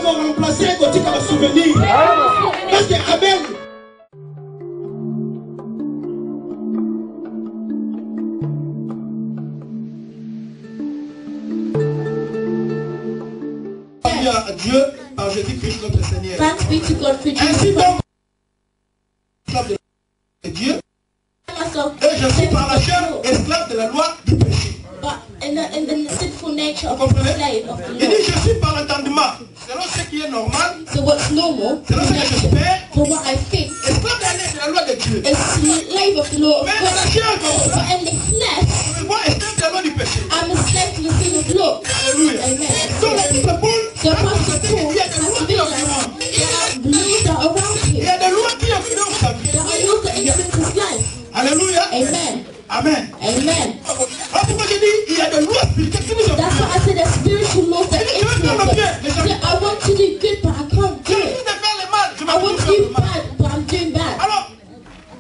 avons remplacé un côté comme souvenir. Parce que Abel. À Dieu par Jésus-Christ notre Seigneur. Thanks be to God for Ainsi Jesus. donc, esclave de Dieu, et je suis par la chair esclave de la loi du péché. But in the sinful nature Vous of the comprenez? slave of the Il dit law. je suis par l'entendement, selon ce qui est normal, So what's normal selon ce que j'espère, for what I think esclave de la loi de Dieu. is slave of the law of Mais dans la God. chair comme ça, But in the flesh, je vois esclave de la loi du péché. I'm a slave to the sin of law. Alléluia. Amen. Donc l'apôtre Paul The a apostle constaté Paul qu'il y a des has lois to qui realize influencent. there are laws that are around Il y him. a des lois qui influencent sa vie. There are laws that influence his life. Alléluia. Amen. Amen. Amen. Alors pourquoi je dis il y a des lois spirituelles qui nous That's influencent. why I said there's spiritual laws that influence us. Yeah, I want to do good, but I can't do J'ai it. envie de faire le mal, je I want to m'en do fous. bad, but I'm doing bad. Alors,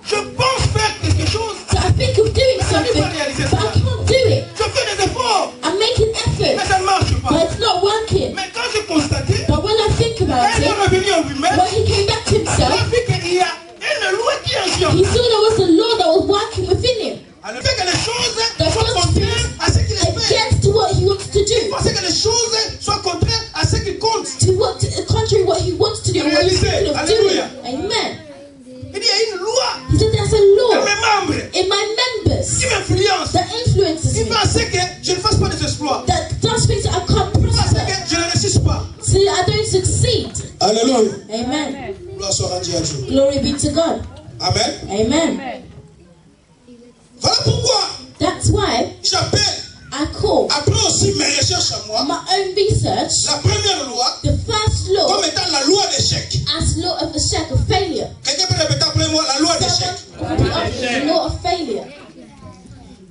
je pense faire quelque chose, So I think of doing something, but I can't do it. je fais des efforts, I'm making mais effort, ça ne marche but pas. it's not working. Mais quand j'ai constaté, But when I think about quand il est it, revenu en lui-même, when he came back to il a himself, vu qu'il y a une loi qui he influence. saw there was a law that was working within him. Alors, il fait que les choses soient contraires à ce qu'il fait. Against what he wants to Il do, faut que les choses soient contraires à ce qui compte. to what, contrary what he wants to do, and what he's thinking of doing. Hallelujah. Amen. Il dit, il y a une loi He said there's a dans law mes membres in my members qui m'influence. that influences Il me, fait à ce que je ne fasse pas des exploits. that does things that I can't Il fait à ce prosper, que je ne réussisse pas. so that I don't succeed. Alléluia. Amen. Gloire soit rendue à Dieu. Glory be to God. Amen. Amen. Voilà pourquoi That's why j'appelle, I call après aussi mes recherches à moi, my own research la première loi the first law comme étant la loi d'échec. as law of the check of failure. Quelqu'un peut répéter après moi la loi d'échec. Someone repeat after me, the law of failure.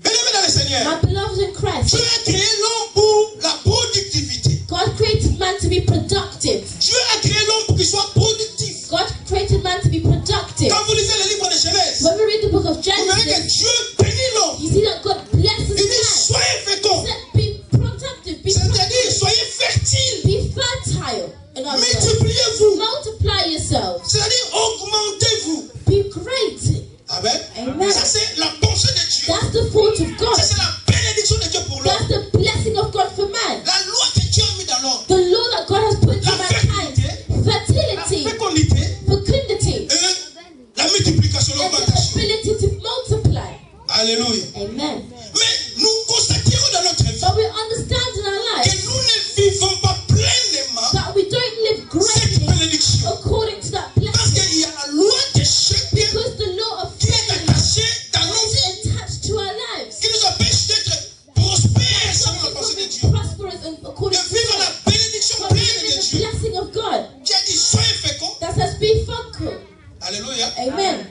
Bien-aimé dans le Seigneur, My beloved in Dieu Christ, a créé l'homme pour la productivité. God created man to be productive. Dieu a créé l'homme pour qu'il soit productif. God created man to be productive. Quand vous lisez le livre de Genèse, When we read the book of vous verrez que Genesis, Dieu bénit l'homme. you see that God blesses Il dit man. soyez féconds, He said, be productive, be c'est-à-dire soyez fertiles, be fertile. In other words, multipliez-vous, multiply yourselves. c'est-à-dire augmentez-vous. Be great. Amen. Amen. Ça c'est la pensée de Dieu. That's the thought of God. Ça c'est la bénédiction de Dieu pour l'homme. That's the blessing of God for man. La loi que Dieu a mis dans l'homme. The law that God has put into La mankind. la Fertility, fécondité fecundity, et la multiplication, and the l'augmentation. ability to multiply. Alléluia. Amen. Mais nous constaterons dans notre vie But we understand in our que lives nous ne vivons pas pleinement that we don't live cette greatly bénédiction. according to that Parce blessing. qu'il y a la loi d'échec Because the law of qui est failure attachée dans nos vies, is attached to our lives. qui nous empêche d'être prospères selon la pensée de Dieu. Prosperous and according De to vivre la God. bénédiction But pleine living de the Dieu. blessing of God. Qui a dit soyez féconds. That says be fruitful. Alléluia. Amen.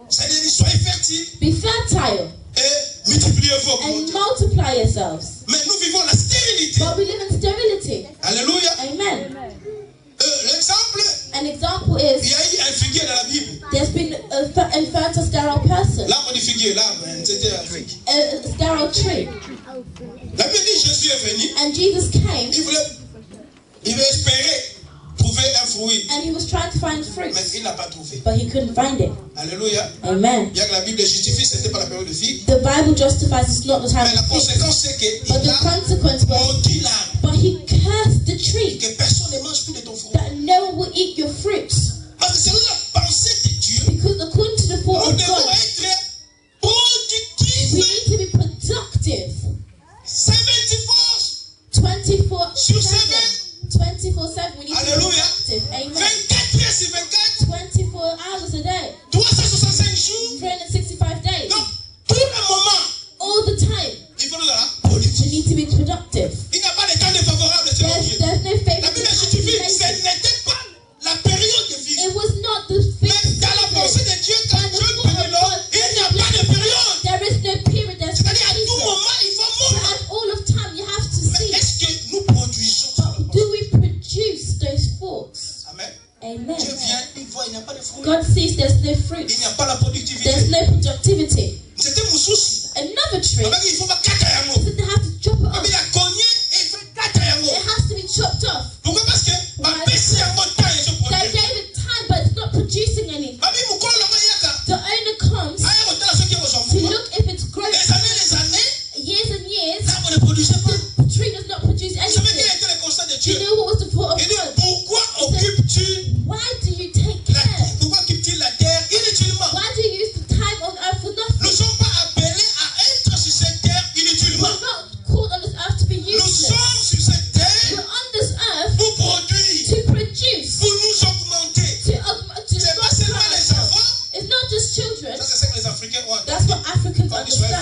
C'est-à-dire soyez fertiles Be fertile et multipliez-vous, and augmentez. multiply yourselves. Mais nous vivons la stérilité. But we live in sterility. Alléluia. Amen. L'exemple, An example il is y a eu un figuier dans la Bible. there's been a infertile sterile person, L'arbre du figuier, l'arbre, c'était l'Afrique. a sterile tree. La Bible dit Jésus est venu, And Jesus came il veut espérer trouver un fruit, and he was trying to find fruit, mais il n'a pas trouvé. but he couldn't find it. Alléluia. Amen. Bien que la Bible justifie, c'était pas la période de figue. The Bible justifies it's not the time Mais la of figs, conséquence, c'est but qu'il the a consequence was, maudit l'arbre. but he cursed the tree Que personne ne mange plus de ton fruit. that no one will eat your fruits. Parce que selon la pensée de Dieu, Because according to the thought nous of devons God, être we productifs. need to be productive 24 sur 7. 24/7. We need to be Alléluia. productive. Amen. 24 heures sur 24. 24 hours a day, 365 jours. 365 days, Donc, tout le moment, all the time. il faut nous la We productif. need to be productive. Il n'y a pas de temps défavorable selon Dieu. There's no La favorite Bible justifie, ce time. n'était pas la période de vie. It was not the Mais fixed dans la pensée season. de Dieu, quand Dieu bénit l'homme, il n'y a pas de période. There is no period. There's no C'est-à-dire, à tout season. moment, il faut So mourir. at all of time, you have to Mais see. est-ce que nous produisons ça? But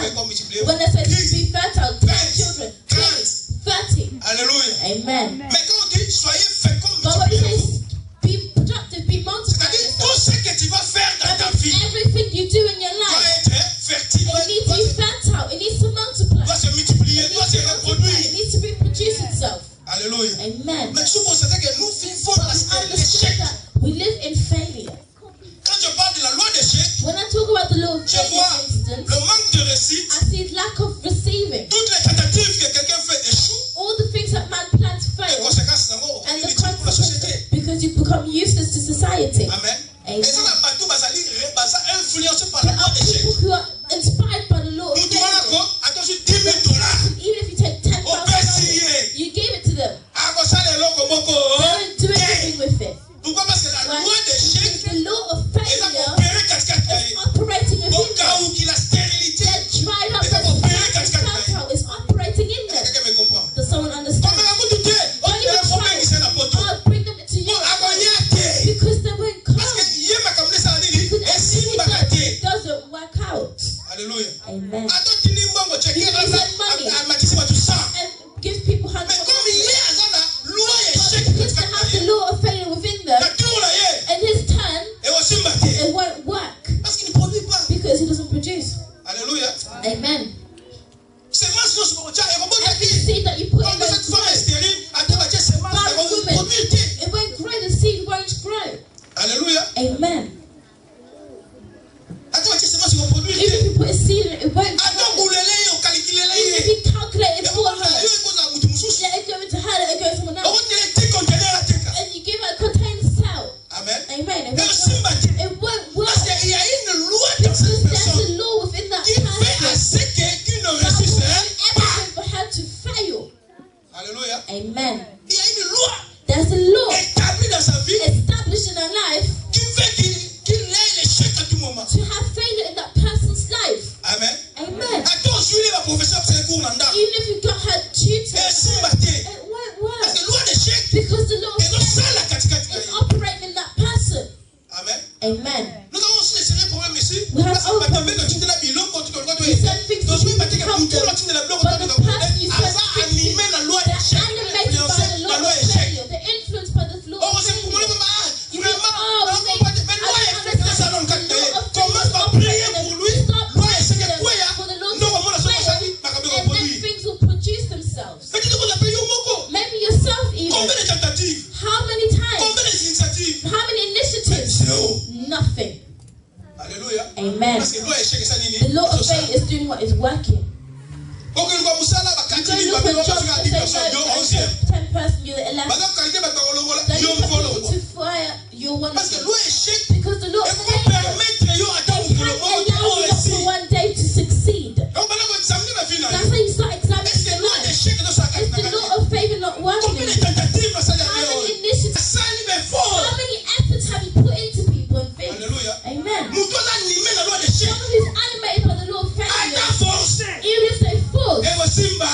fécond, multipliez. When they say to be fertile, 10 20, children, 30. 30. Alléluia. Amen. Mais quand on dit soyez féconds, But when we multipliez-vous, say be productive, be multiplied, c'est-à-dire tout ce que tu vas faire dans ta vie everything you do in your doit life, être fertile, it needs to be fertile, it needs to multiply, doit se multiplier, it doit needs se to multiply, it reproduire. needs to reproduce itself. Alléluia. Amen. Mais sous constater que nous vivons dans Understand l'échec. that we live in failure. Quand je parle de la loi d'échec, When I talk about the law of je failure, vois for instance, le manque de réussite. I see lack of receiving. Toutes les tentatives que quelqu'un fait échouent. All the things that man plans Les fail, conséquences sont and the inutiles pour la société. consequences because you become useless to society. Amen. Amen. Et ça n'a pas tout influencé par There la loi are d'échec. people who are inspired by the law of Nous devons failure. encore, attention, $10,000. Even if you take Au $10,000, Bessier. you give it to them. À cause de l'Okomoko. They don't do anything with it. Pourquoi? Parce que la Why? loi d'échec The law of est là failure pour opérer cascade. is operating Au within cas them. où il a stérilité. They're dried up, Et ça that pour opérer cascade. fertile is operating in them. Quelqu'un me comprend? Does someone understand? Comment vous doutez? On Don't dit le even problème qui try c'est it. la poteau. I'll bring them to you Bon, agognate. because they won't Parce come. que hier, ma caméra, ça a dit, Because et si everything bagaté. it doesn't work out. Alléluia. Amen. Attends, tu n'es pas checker You là, send money. à Matisse, tout ça. And give people Mais hundreds of comme il est à la loi But échec, because they have the law of failure within them, la tour là, and his turn, et aussi batté. it won't work Parce qu'il ne produit pas. because he doesn't produce. Alléluia. Amen. C'est moi ce que je me tiens et robot Every qui seed that you put in comme cette femme est those stérile, à toi, tu c'est moi, ça va women, produire. it won't grow, the seed won't grow. Alléluia. Amen. À toi, tu c'est moi, ça va produire. Even if you put a seed in it, it won't Attends, grow. vous l'allez, vous calculez Even if les. you calculate it Et for vous her, allez, vous allez, vous allez, let it go into her, let it go to someone vous else, allez, petit conteneur à tes cas. and you give her a container to sell. Amen. Amen. It Et won't aussi work. batté. It won't work Parce qu'il y a une loi dans because cette there's personne a law within that qui fait à person ce qu'une that will réussisse do pas. everything for her to fail. Alléluia. Amen. Il y a une loi There's a law établie dans sa vie established in her life qui fait qu'il ait l'échec à tout moment. to have failure in that person's life. Amen. Amen. Attends, Julie, la professeure, c'est le cours là. Even if you got her tutor, Et si batté. it won't Parce work que loi d'échec, because the law et non ça la caticate. is operating in that person. Amen. Amen. Nous avons aussi des sérieux problèmes ici. We have Parce que all maintenant, problems. quand tu te la bilon, quand tu es You send things donc to je vais battre become que tout them. le de la bloc, But the person you send ça animé la loi they're d'échec, animated by influencé the la law loi of échec. failure. They're influenced by the law Oh, of c'est pour moi, failure. vraiment, You think, oh, non, we pas think, mais I loi don't échec, ça understand. non, quand The law of commence failure par is prier operating pour lui, Start loi échec, praying quoi, for the Lord non, to on va la fail, sortir, par rapport au and then produit. things will produce themselves. Mais tu te poses la paix, Yomoko. Maybe yourself even. Combien de tentatives? How many times? Combien d'initiatives? How many initiatives? Zéro. Nothing. Alléluia. Amen. Parce que loi échec, ça nini. The law of failure is doing what is working. Ok, nous allons ça là, You quand go il look va at faire jobs ça, that il say va faire no, ça, 10 person, you're the 11th. Madame, quand il va faire ça, Then il you va put follow. people to fire, you're one Parce of que them. loi échec, Because the law et of comment failure permettre yo attendre can pour le moment allow on you not réussit. for one day to succeed. Donc maintenant on examine la vie là. That's how you start Est-ce examining que your loi life. d'échec dans sa Is the law of failure not combien working? de tentatives ça y a How fait? many initiatives, Ça il est fort. how many efforts have you put into people and things? Alléluia. Amen. Nous tous animés la loi d'échec. Someone who's animated by the law of À failure, ta force. even if they fall, Et aussi bah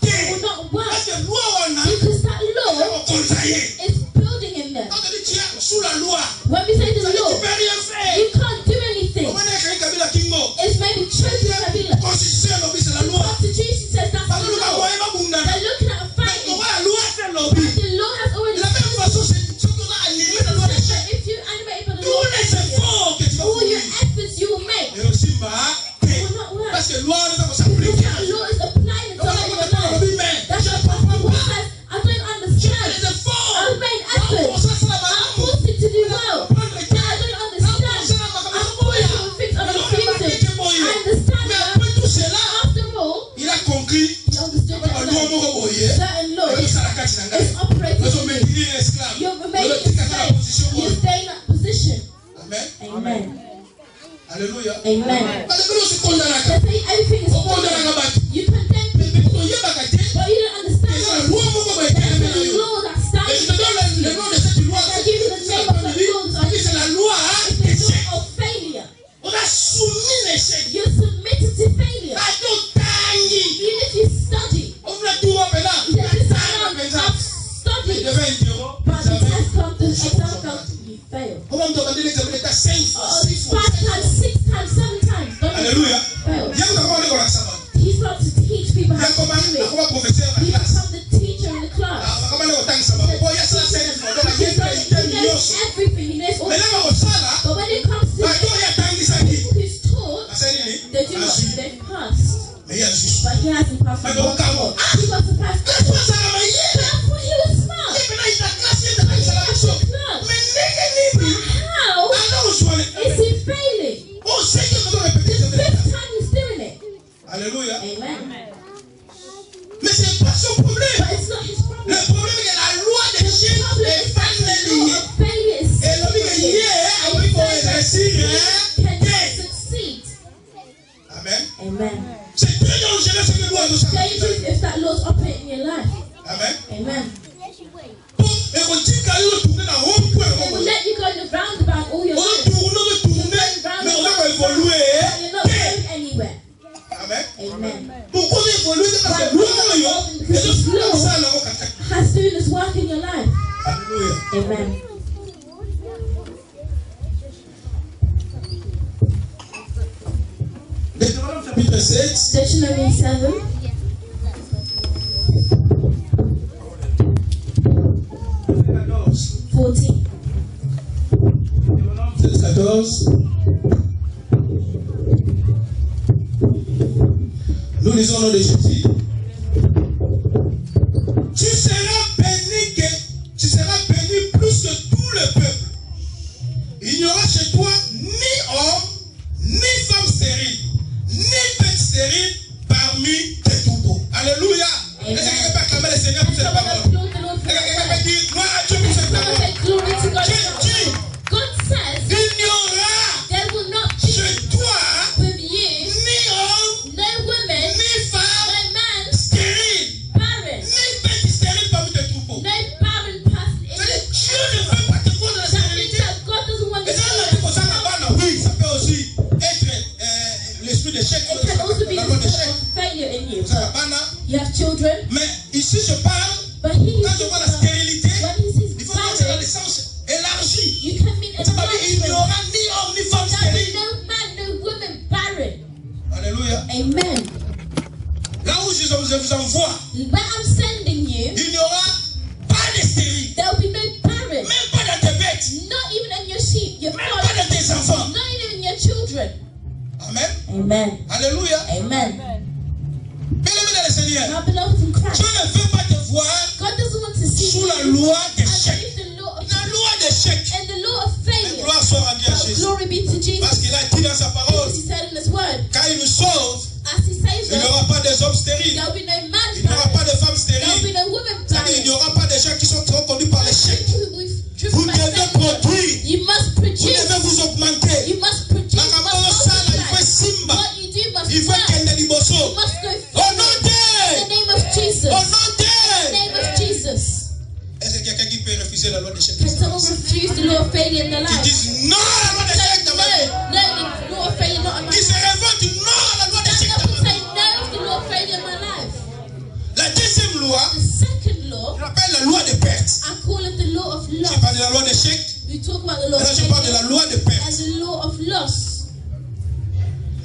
will not parce work que loi on a because that law on conseiller. is building in them. Quand on dit tu es sous la loi, When we say the ça dit tu law, peux rien faire. you can't do anything. On va dire que Kabila Kingo. It's maybe chosen Kabila. Constitution lobby c'est la The loi. Constitution says that's Parce the que nous law. avons pas bunda. They're looking at a Mais fight. on va la loi faire lobby. The law has already De la même façon, c'est ce qu'on a animé la loi d'échec. said if you're animated by the Tous law of les failure, efforts que tu vas all your fournir. efforts you will make Et aussi, will not work. parce que loi ne va pas Because s'appliquer. that law is applying On va itself in your pas life. lobby, mais That's je why ne comprends Pastor Paul pas. says, I don't Les understand. efforts. I've made Non, pour efforts. ça, c'est la I'm madame. forced to do well. Prendre les But I don't understand. I'm forced to fix other things. I understand Mais that. après tout cela, After all, il a compris. he understood On that doit mourir au boyer. certain law Et ça, la carte, c'est is operating Nous sommes in you. maintenus esclaves. You're Nous remaining sommes in dans la position slave. où- You stay in that position. Amen. Amen. Alléluia. Amen. Parce que nous, c'est condamné. They say everything is On condamne wrong. la batte. You condemn Mais people, pour y aller, but you don't understand c'est la that loi, mon copain, qui est there's là, a là, law that Et stands je te donne against le you. nom de cette loi. I give you the C'est name la of the law that Bible. C'est la loi. It's the law of failure. On a soumis l'échec. You're submitted to failure. À ton tangi. Even if you study, On voulait tout remettre là. you say, this Ça, time mais ça. I've Mais studied, je vais interrompre. but the Jamais. test comes, the exam comes, you fail. On va me demander l'examen d'état 5 Oh, fois, 6 fois. 5 times, 6 times, 7 times. Don't you Alléluia. fail. Il y everything. He knows all Mais là, things. au sala, But when it comes to bah, toi, il y a Tangisaki. people who's taught, they do not, they've passed. Mais il y a juste. But he hasn't passed. Mais donc, comment? He got to pass. Ah, toi, ça va y But I thought he was smart. Et maintenant, il a classé, il a classé la chose. Mais n'est-ce How alors, je vois les. is he failing? On sait que nous allons répéter The cette lettre. fifth time he's doing it. Alléluia. Amen. Mais ce n'est pas son problème. But it's not his problem. Le problème est que la loi des The chiens problem est is that the familière. law of failure is Et l'homme qui est lié, And il he faut says that réussir. he cannot succeed. Amen. Amen. C'est très dangereux ce que nous avons Dangerous if that law's operating in your life. Amen. Amen. Bon, et on dit qu'il y a eu retourner dans le point. It will let you go in the roundabout all your On life. retourne, mais on va évoluer. But you're not going anywhere. Amen. Amen. Pourquoi on évolue parce que loi, et je suis là, ça, là, on va. Has doing this work in your life. Alléluia. Amen. Deutéronome chapitre 7. Deuteronomy 7, 14. Deutéronome 7, 14. Nous lisons au nom de Jésus. Tu seras béni plus que tout le peuple. Il n'y aura chez toi ni homme, ni femme stérile, ni bête stérile parmi tes troupeaux. Alléluia. Est-ce que quelqu'un peut acclamer le Seigneur pour cette Someone parole? applaud the Lord for Est-ce que quelqu'un that peut dire gloire à Dieu pour cette Someone parole? say glory to God. Dieu dit, God says il n'y aura there will not be chez toi with you ni homme, no woman, ni femme no man, stérile, barren, ni bête stérile parmi tes troupeaux. no barren person in C'est-à-dire, the Dieu ne veut pas te voir dans la That means stérilité. that God doesn't want Et you ça, on a to dit pour ça, là-bas, oui, ça peut aussi être l'esprit d'échec, It can also be la the loi spirit d'échec. of failure in you. Ça, là-bas, là. You have children, Mais ici, je parle, but he quand je vois la stérilité, when he sees il faut voir c'est dans barren, le sens élargi. you can mean Ça veut dire il n'y enlargement. aura ni homme ni femme That means stérile. no man, no woman barren. Alléluia. Amen. Là où je vous envoie, Where I'm sending you, il n'y aura pas de stérile. there will be no barren. Même pas dans tes bêtes. Not even in your sheep, your Même flocks, pas dans tes enfants. not even in your children. Amen. Amen. Alléluia. Amen. Bien-aimé dans le Seigneur, Now, beloved in Dieu Christ, ne veut pas te voir God doesn't want to see sous you la loi d'échec. underneath the law of La loi d'échec. and the law of Mais failure. gloire soit rendue à But Jésus. glory be to Jesus. Parce qu'il a dit dans sa parole, Because he said in his word, quand il nous sauve, as he saves il n'y us, aura pas des hommes stériles. there will be no man Il n'y aura pas barren. de femmes There will be stériles. no woman C'est-à-dire, il n'y barren. aura pas de gens qui sont trop conduits par l'échec. Vous devez produire. You must Vous produce. devez vous augmenter. You must produce. You Makambo must sala, il multiply. faut simba. What you do must Il faut work. kende liboso. You must go Au forward. nom In the de. name of Jesus. Au nom In the de. name of Jesus. Est-ce que quelqu'un qui peut refuser la loi d'échec? Can someone refuse the law of failure in their Qui life? disent non à la loi d'échec dans ma vie. No, the law of failure not in my Qui life. se révoltent non à la loi d'échec Stand dans up and ma say vie. no to the law of failure in my life. La deuxième loi, The second law, je l'appelle la loi de perte. I call it the law of Je loss. parle de la loi d'échec. We talk about the law Là, of je parle de la failure loi de perte. and the law of loss.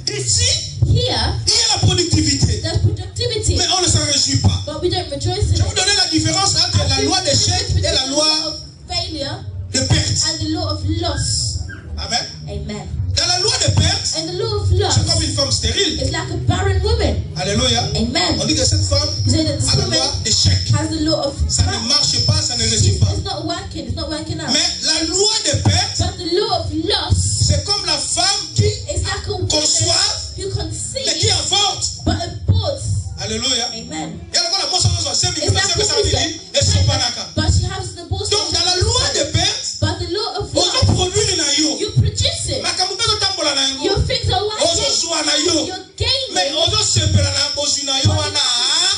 Ici, Here, il y a la productivité. there's productivity, Mais on ne s'en réjouit pas. but we don't rejoice in Je vais vous it. donner la différence entre la loi d'échec et la loi of failure de perte. and the law of loss. Amen. Amen. Dans la loi de perte, And the law of loss c'est comme une femme stérile. is like a barren woman. Alléluia. On Amen. dit que cette femme You say that this a la woman loi d'échec. has the law of Ça ne marche pas, ça ne réussit It's pas. not working. It's not working out. Mais la loi de perte, But the law of loss c'est comme la femme qui is like a woman conçoit, who mais qui conceives avorte. but aborts. Alléluia. Amen. Et alors, la moisson de son sein, It's like ça what veut we dire, say. et son panaka. But she has the abortion. Donc, dans la loi de perte, But the law of on loss, va produire na yo. you produce it. Makambo mpe totambola na yango. Your things are Ozo working. zwa na yo. You're gaining. Mais ozo sepela na bosu na yo wana.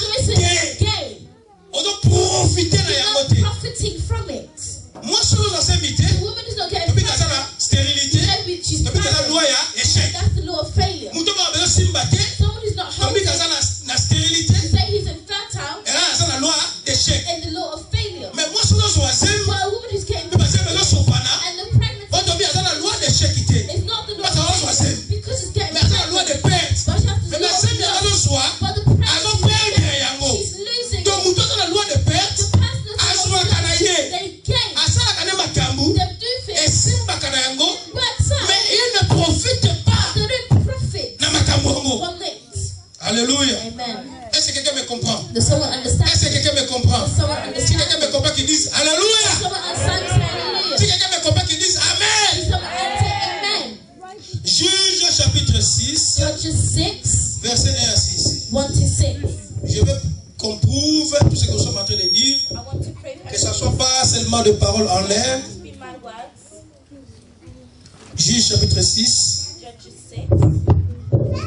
So it's Te. gain. Ozo profiter na You're yango not te. profiting from it. Moi, je suis dans cette mité. The woman is not getting Depuis que ça la stérilité. Maybe she's Depuis que ça la loi barren. ya échec. That's the law of failure. Muto ba bezo simba te. Someone who's not Depuis healthy, que ça na stérilité. you say he's infertile, Et là, ça la loi d'échec. and the law of failure. Mais moi, je suis dans un sem. But a woman who's getting Puis parce que bezo sopana. and the pregnancy On tombe à ça la loi d'échec te. is not the law Parce que of on failure because it's getting Mais ça la loi de perte. but she has the Mais law c'est of bien loss. dans le soir. But the pregnancy Alléluia. Amen. Est-ce que quelqu'un me comprend? Does someone understand? Est-ce que quelqu'un me comprend? Does someone Si understand? quelqu'un me comprend, qu'il dise Alléluia. Someone understand? Say hallelujah. Si quelqu'un me comprend, qu'il dise Amen. Someone say amen. Juge chapitre 6, Judges 6, verset 1 à 6. 1 to 6. Je veux qu'on prouve tout ce que nous sommes en train de dire, I want to pray for que ce ne soit pas seulement de paroles en l'air. speak my words. Juge chapitre 6. Judges 6.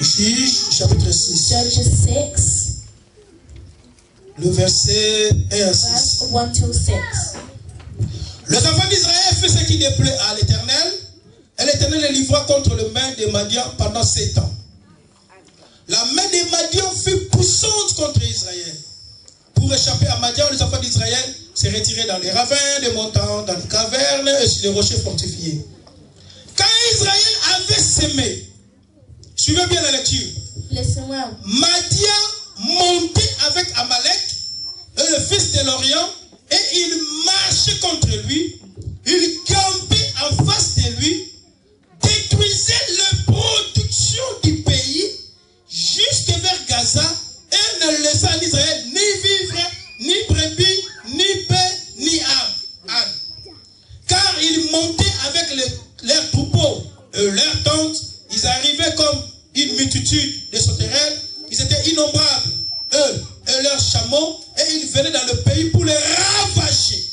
Juge chapitre 6. Judges 6, Le verset 1 à 6. verse 1 to 6. Les enfants d'Israël firent ce qui déplaît à l'Éternel, et l'Éternel les livra contre le main des Madians pendant 7 ans. La main des Madians fut poussante contre Israël. Pour échapper à Madian, les enfants d'Israël se retiraient dans les ravins, des montagnes, dans les cavernes et sur les rochers fortifiés. Quand Israël avait sémé, suivez bien la lecture, Listen well. Madian montait avec Amalek et le fils de l'Orient, et il marchait contre lui, il campait en face de lui, détruisait les productions du pays jusque vers Gaza, et ne laissa en Israël ni vivre, ni brebis, ni paix, ni âne. Car il montait avec leurs troupeaux et leurs tentes, ils arrivaient comme une multitude de sauterelles, ils étaient innombrables, eux et leurs chameaux, et ils venaient dans le pays pour les ravager.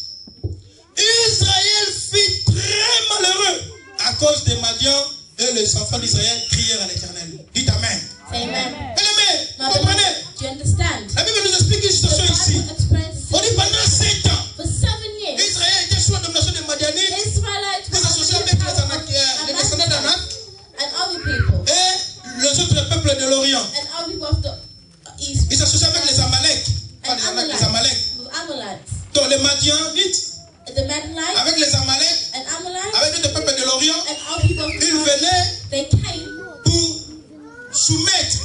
Israël fut très malheureux à cause des Madians, et les enfants d'Israël crièrent à l'Éternel. Dites Amen. Amen. Bien-aimés, Now, comprenez? do you understand? La Bible nous explique une The situation ici. Bible explains On dit pendant 7 ans, for 7 years, Israël était sous la domination des Madianites, Israelites qui were s'associaient under avec the power of les descendants d'Anak and other people, et les autres peuples de l'Orient. and other people of the east, Ils s'associaient avec les Amalek. Pas and les Anak, les Amalek. with Amalekites. Donc les Madianites, The Mennonites avec les Amalek, and Amalekites avec d'autres peuples de l'Orient, and other people of the ils north, venaient they came pour soumettre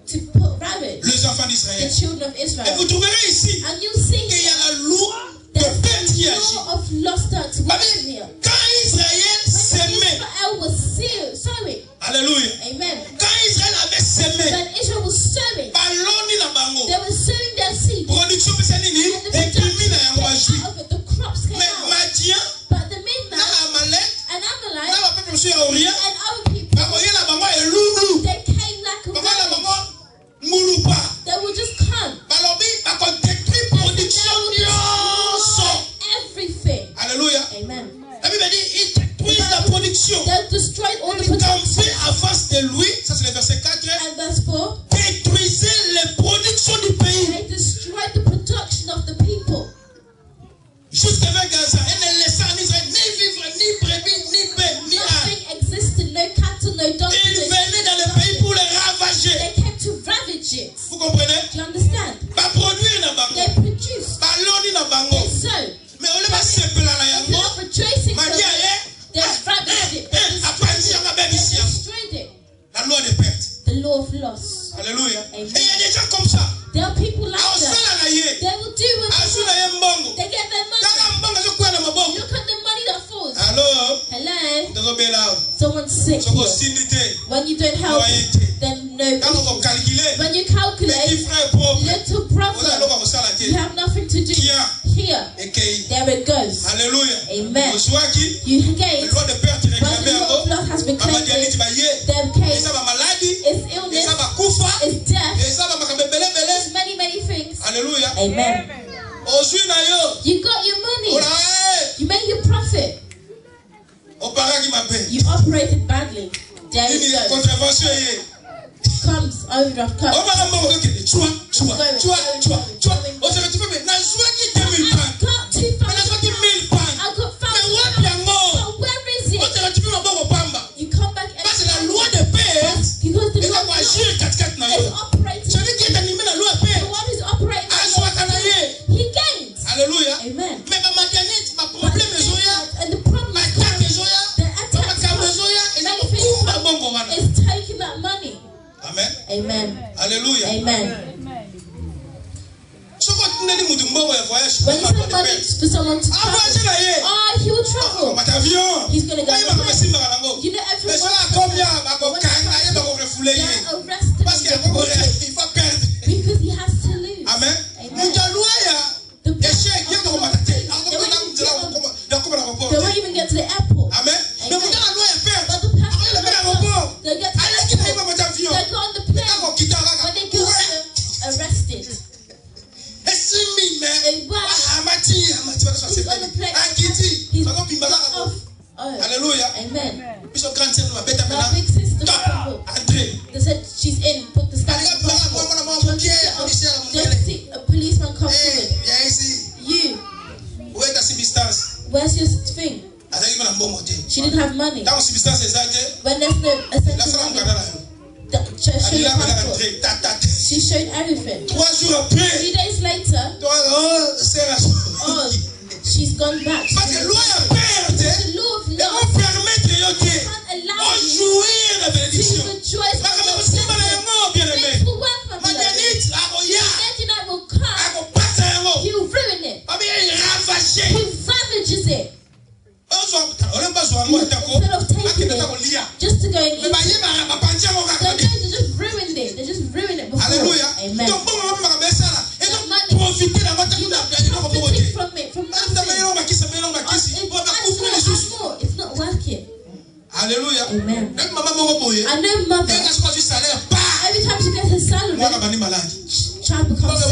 to put ravage les enfants the d'Israël. children of Et Israel. vous trouverez ici And you see qu'il y a la loi de there's perte qui a agit. law of lost out to Parce live que here. quand Israël When s'aimait, Israel was sowing, alléluia, amen. quand Israël avait sémé, When Israel was sowing, baloni na bango, they were sowing their seed. production pesa nini, And the ekrimi na yango production bazwi. out of it, the crops came Mais out. Madian, But the na Midianites Amalek, and na Amalekites bapeuple mosusu ya Orient, and other people, bakoyela bango elulu, they came like a bakoyela ravage. bango ngulupa, They would just come. balobi bakodétruire production nyonso. Everything. Alléluia. Amen. La Bible dit, ils détruisent la production. They destroyed all the Ils production. campaient en face de lui, ça c'est le verset 4, And verse 4, détruisez les productions du pays. they destroyed the production of the people. Jusqu'à vers Gaza, et ne laissant en Israël ni vivre, ni brebis, ni paix, ni âne. Nothing existed, no cattle, no Ils donkeys. venaient dans le pays pour les ravager. They came to ravage it. Vous comprenez? Do you understand? Pas produire na bango, They produced, pas loni na bango. they sowed. Mais on ne va sepela na Instead yango. of rejoicing, Madia they ravaged it. They apandi yanga they bebisi yango. destroyed it. La loi de perte. The law of loss. Alléluia. Et Amen. il y a des gens comme ça. There are people like that. Aosala na ye. They will do what Asu na they ye want. mbongo. They get their money. Kaka mbongo azokuwa na maboko. Look at the money that falls. Allo, Hello? tozobela awa. Someone's sick Soko here. sindi te. When you don't help, Moyen te. then no. Kaka ko calculer. When you Petit calculate, frère pauvre. little Oza brother, loka kosala you te. have nothing to do. Tiens. Here, Ekei. there it goes. Alléluia. Amen. Ozwaki. You Le gain. loi de perte When réclamé the law of yango. loss has been claimed, Bamadianiti baye. them came. Eza ba maladie. It's illness, Eza ba kufa. it's death, Eza ba makambo ebele. it's many, many things. Alléluia. Amen. Ozwi na yo. You got your money. Ola eh. You made your profit. Oparaki mabe. You operated badly. There Nini you go. contravention ye. Comes over of cup. Omaka mbongo kokende. Chua. Ozaka tupe nazwaki 2000 I francs. got 2,000. Mais nazwaki 1000 francs. I got Mais 1,000. wapi yango? But where is it? Ozaka tupe maboko pamba. You come back and Parce que la loi de perte because the eza Lord kuagir katikati na is yo. operating. Celui qui est animé na loi de The perte one who's operating. azwaka na ye. He gains. Alléluia. Amen. Mais bamadianite baproblème ezoya, And the problem batake ezoya, the attack bamakambo ezoya, eza kokumba bongo wana. is taking that money. Amen. Amen. Alléluia. Amen. Soko otindeli mutu mbongo ya voyage When you koma loi send de money perte. for someone to travel. He will travel. He's going to go. You know, everyone arrested because he has to lose. Amen. They won't even get to the airport. Amen. But the passenger, they'll get to the airport. They go on the plane. When they get arrested. He's on the plane. He's off. Oh. Hallelujah. Amen. Bishop Grant My big sister, they said she's in. Put the stand. Just see a policeman come forward. You. Where's your thing? She didn't have money. When there's no essential money, show your passport. She showed everything. 3 days later, she's gone back. The law of love can't allow you to rejoice with the work of love. That will come. He'll ruin it. He ravages it. Instead of taking it just to go and eat it, they're going to just ruin it. They just ruin it before. Hallelujah. Amen. You're profiting from it, from nothing. It's not working. Hallelujah. Amen. I know mother. Every time she gets her salary, child becomes sick.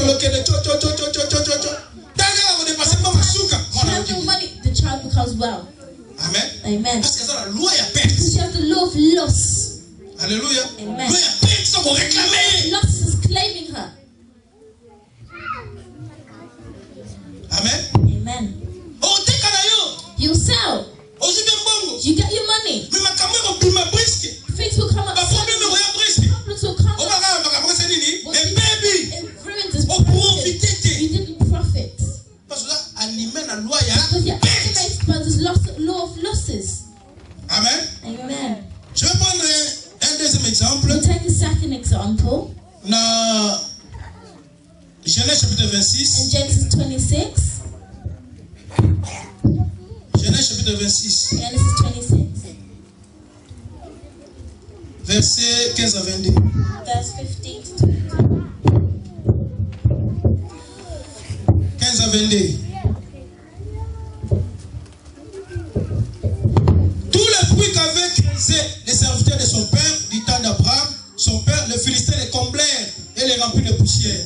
She has no money, the child becomes well. Amen. Amen. Parce que ça, la loi est She has the law of loss. Alléluia. Amen. Loi est perte, ça vous réclamer. Loss is claiming her. Amen. Amen. You sell. You get your money. Things will come up. Problems will come up. It ruins this profit. You didn't profit. Because you're animated by this law of losses. Amen. Amen. Je vais prendre un deuxième exemple. We'll take a second example. Dans Genèse chapitre 26. In Genesis 26. Genèse chapitre 26. Genesis 26. Versets 15 à 22. Verse 15 to 20. 15 à 22. Tout le fruit qu'avaient creusé les serviteurs de son père, du temps d'Abraham, son père, les Philistins les comblèrent et les remplirent de poussière.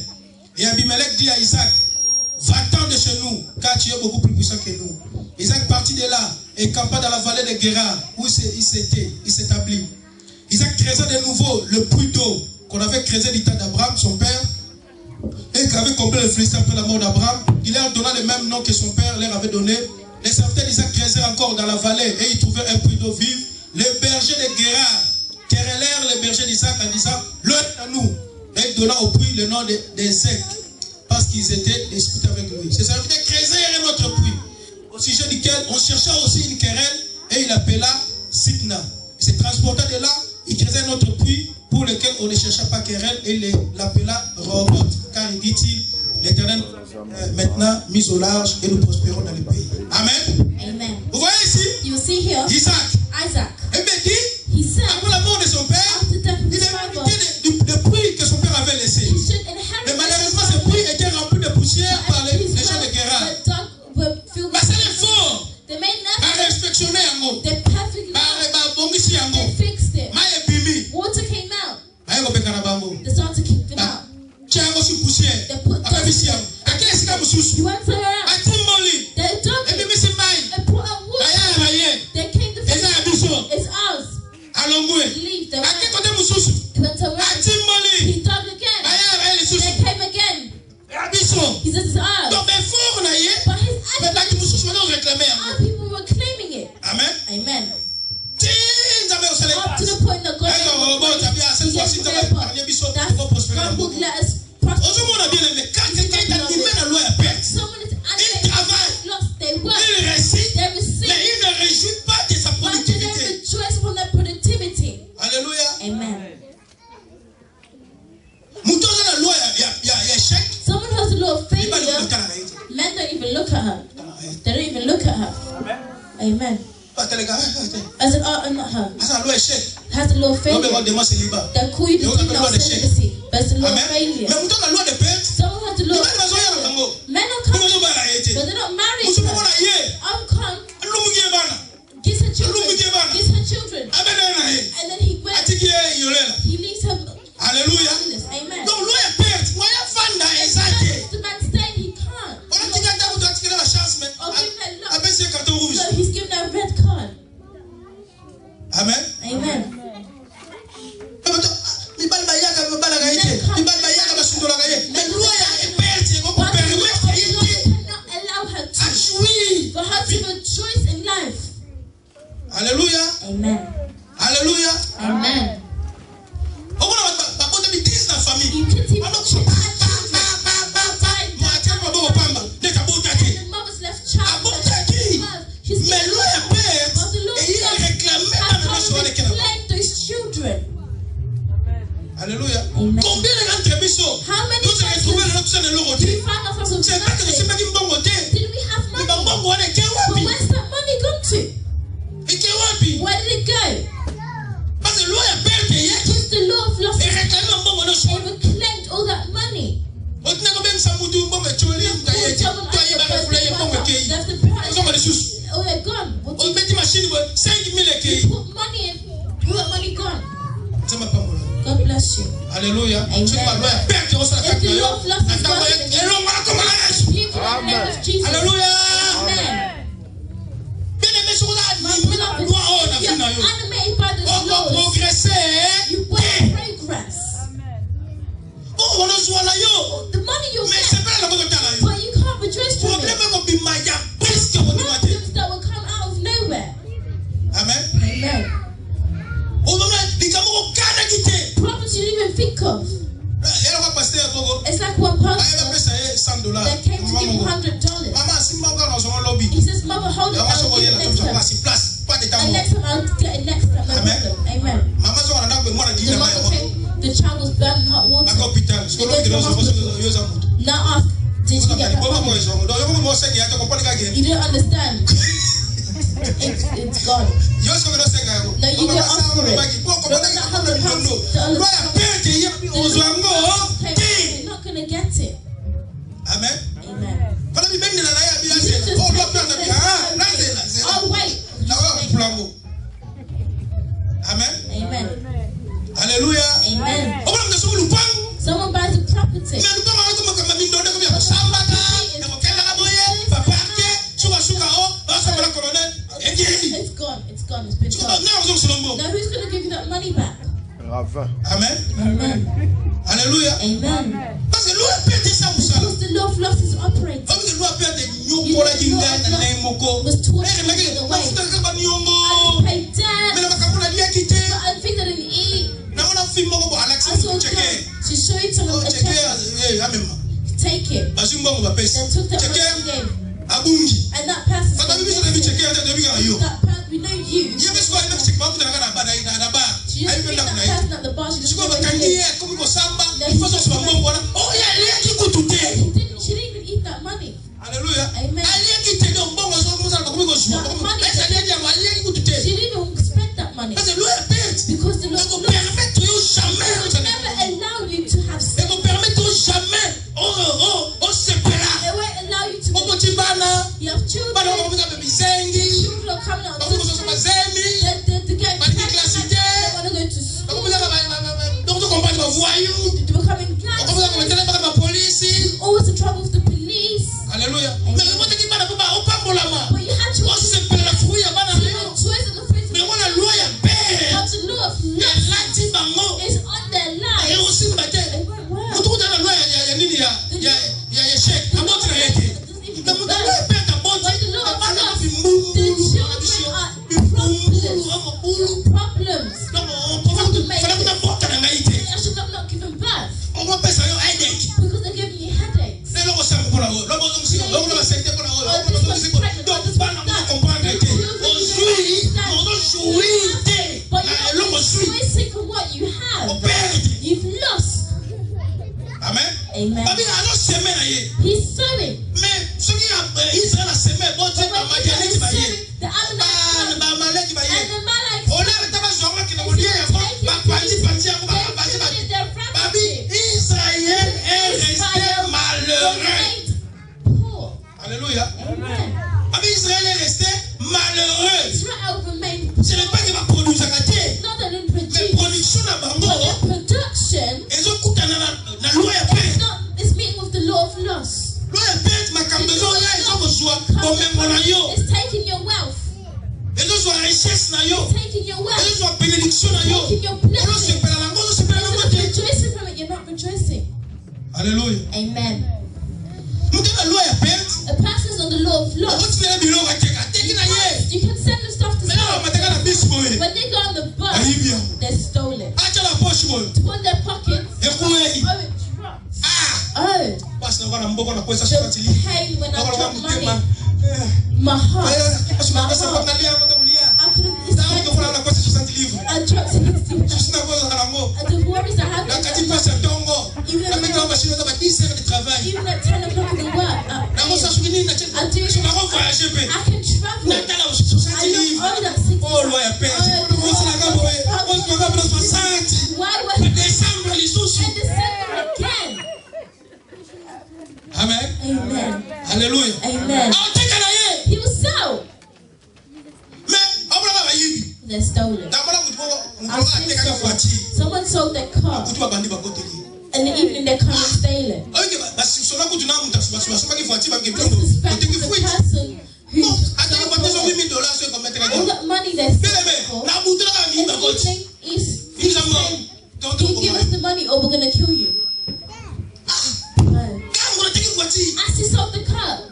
Et Abimelech dit à Isaac, va-t'en de chez nous, car tu es beaucoup plus puissant que nous. Isaac partit de là et campa dans la vallée de Guérar, où il s'établit. Isaac creusa de nouveau le puits d'eau qu'on avait creusé du temps d'Abraham, son père, et qu'avait comblé les Philistins après la mort d'Abraham. Il leur donna le même nom que son père leur avait donné. Les serviteurs d'Isaac creusèrent encore dans la vallée et ils trouvèrent un puits d'eau vive. Les bergers de Guérar querellèrent les bergers d'Isaac en disant, l'eau est à nous. Et il donna au puits le nom d'Ezek, parce qu'ils étaient disputés avec lui. Ces serviteurs creusèrent un autre puits, au sujet duquel on chercha aussi une querelle, et il appela Sitna. Il se transporta de là, il creusait un autre puits pour lequel on ne chercha pas querelle, et il l'appela Rehoboth, car il dit-il, l'Éternel maintenant mis au large et nous prospérons dans le pays. Amen. Amen. Vous voyez ici, You see here, Isaac. Isaac. Et bien dit, He said, après la mort de son père, after death of il his a father, hérité du puits que son père avait laissé. he should inherit. Mais malheureusement, ce puits était rempli de poussière par les gens de Guérar. Were filled Mais with c'est les forts. They made À nothing. respectionner en mot. They perfectly Bongisi en they mot. fixed it. Maye bimi. Water came out. Maye kopeka na bango. They started to kick them out. Tiango si poussière. They put Akabisi dust. yango. Akele sika mususu. You went somewhere else. Atimboli. They dug Et it. bimi si mayi. They put out water. Aya maye. They came to Eza fix abiso. it. It's ours. Alongwe. Leave. They Ake went. kote mususu. He went somewhere else. Atimboli. He dug again. Aya maye lisusu. They came again. Abiso. He said it's ours. Donc ben fort na ye. But his Mais enemies, baki mususu wana réclamer yango. our people were claiming it. Amen. Amen. Tinza me osale. Up to the point that God Eza robot abia cette fois-ci nzaba parler biso that pour prospérer dans God le would monde. let us prosper. Ozomona bien aimé, quand quelqu'un est animé dans la loi à perte, Someone is il animated, travaille, lost, they work, il récite, they mais receive, il ne réjouit pas de sa but they don't productivité. rejoice from their productivity. Alléluia. Amen. Mouton dans la loi, il y a échec. Someone who has a law of Il va failure, le temps à men don't even look at her. They don't even look at her. Amen. I said, oh, I'm not her. Has the law of failure? They'll call you the female celibacy, but it's the law of failure. Someone has the law of failure. Men are coming, but they're not married. I'll come. Gives her children. And then he went. He leaves her. Hallelujah. Amen. The man saying he can't. So he's given her a red card. Amen. Amen. For her to have a choice in life. Hallelujah. Amen. Hallelujah. Amen. You can see the mother's left child. She's claimed those children. Hallelujah. Amen. How many do we find ourselves with nothing? Did we have money? But where's that money gone to? Where did it go? Because the law of losses claimed all that money. That's the price. Oh, they're gone. What do you put money in? All that money gone. God bless you. Hallelujah. Amen. If the law of losses in the name of Jesus. Hallelujah. Amen. You're animated by the laws. You will progress. The money you get, but you can't rejoice from it. Problems that will come out of nowhere. Amen. Amen. Problems you didn't even think of. It's like one pastor that came to give him $100. He says, Mother, hold it, I'll give it next time. And next time I'll get it next time. No problem. Amen. The mother came, the child was burnt in hot water. Now ask, did she get that money? You don't understand. It's gone. No, you don't ask for it. You're not going to get it. Amen. Amen. Oh, wait. Amen. Amen. Hallelujah. Amen. Someone buys a property. It's gone. It's gone. It's been gone. Now who's going to give you that money back? Amen. Amen. Hallelujah. Amen. Because the law of losses operates. Was tortured away. I paid debt. But I think that I didn't eat. I saw God. She showed it to me. Take it. Then took that money and gave. And that person said, we know you. She didn't think that person at the bar. She just she didn't even eat that money. Hallelujah. Amen. She didn't even spend that money. Because the Lord will never allow you to have sex. It won't allow you to you have children. Children are coming out. They're getting pregnant. They want to go to school. They're becoming gangs. Always in trouble with the police. Hallelujah. But you had to choice in the face of the law of lust is on their life. It won't work. Problems. I should not give them birth because they're giving you headaches. But you're not choosing for what you have. You've lost. Amen. Amen. He's sowing. Amen. Israël est resté malheureux. Israel remained. Ce n'est pas que ma production a gâté. Not that it Mais produced. production n'a pas But the production ils ont coupé la loi et paix. is meeting with the law of loss. Loi et paix, ma cambezo là, ils ont reçu au même moment yo. It's taking your wealth. Ils ont reçu richesse na yo. It's taking your wealth. Ils ont reçu bénédiction na yo. Taking your On se blessing. pèle la mort, on se pèle la mort. You're not rejoicing from it. You're not rejoicing. Alléluia. Amen. Nous avons la loi et paix. A person's on the law of On loss. continue à dire à quelqu'un, t'es na yé. You can send the stuff to Mais là, on someone. m'a dit la bise boy. When they go on the bus, Aïe bien. they're stolen. Ah, tu la poche boy. To put in their pockets. Et quoi? Oh, it drops. Ah. Oh, Parce que on a mboko na pesa the shikati. pain when I On va drop money. mutema. My heart. Parce que My on va heart. s'appeler à votre kulia. I couldn't. Ça on va la pesa 60 livres. I dropped 60. Je suis na kwa kalango. The worries I have. La kati pesa tongo. La meta on va chez nous 10 heures de travail. Even at 10 o'clock in the work, Na mo sa sukini na I do. je na ko voyager pe. I can travel. Na tala 60 I don't livres. owe that 60. Oh loi ya paix. On se la gabo. On se la gabo 60. Why was it Décembre les sous. in December again? Amen. Amen. Alléluia. Amen. Ah, tu kana He was sold. Mais on va ba yibi. They're stolen. Na mala mutbo I've seen ateka voiture. someone sold their car. Kutu babandi bakoteli. In the evening, they're coming to steal it. Okay, basi sola kutu na mtu basoma ki voiture ba This kipendo. is back to Oteki the fuiti. person who Non, ata stole ba teso it. $8,000 so comme mettre All là. that money they're stealing for. Na mutu na In mi ba the koti. evening, is Ils ont saying, tonto you give us the money or we're going to kill you. No. Quand on teki voiture, As he sold the car,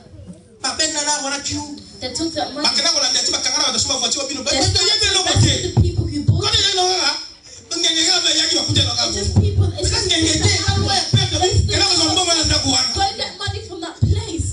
ba benna na wana kiu. they took that money. Ba kana wala ndati ba kangana ba soma voiture bino. Ba They to yebe lo that's kote. the people who bought Kodi it. le no ha. Ngenge ga ba yaki ba kute lo ga. It's just people. It's Because just ngenge people te that na loi pe to. Kana ba zombo ba na kuwana. go and get money from that place.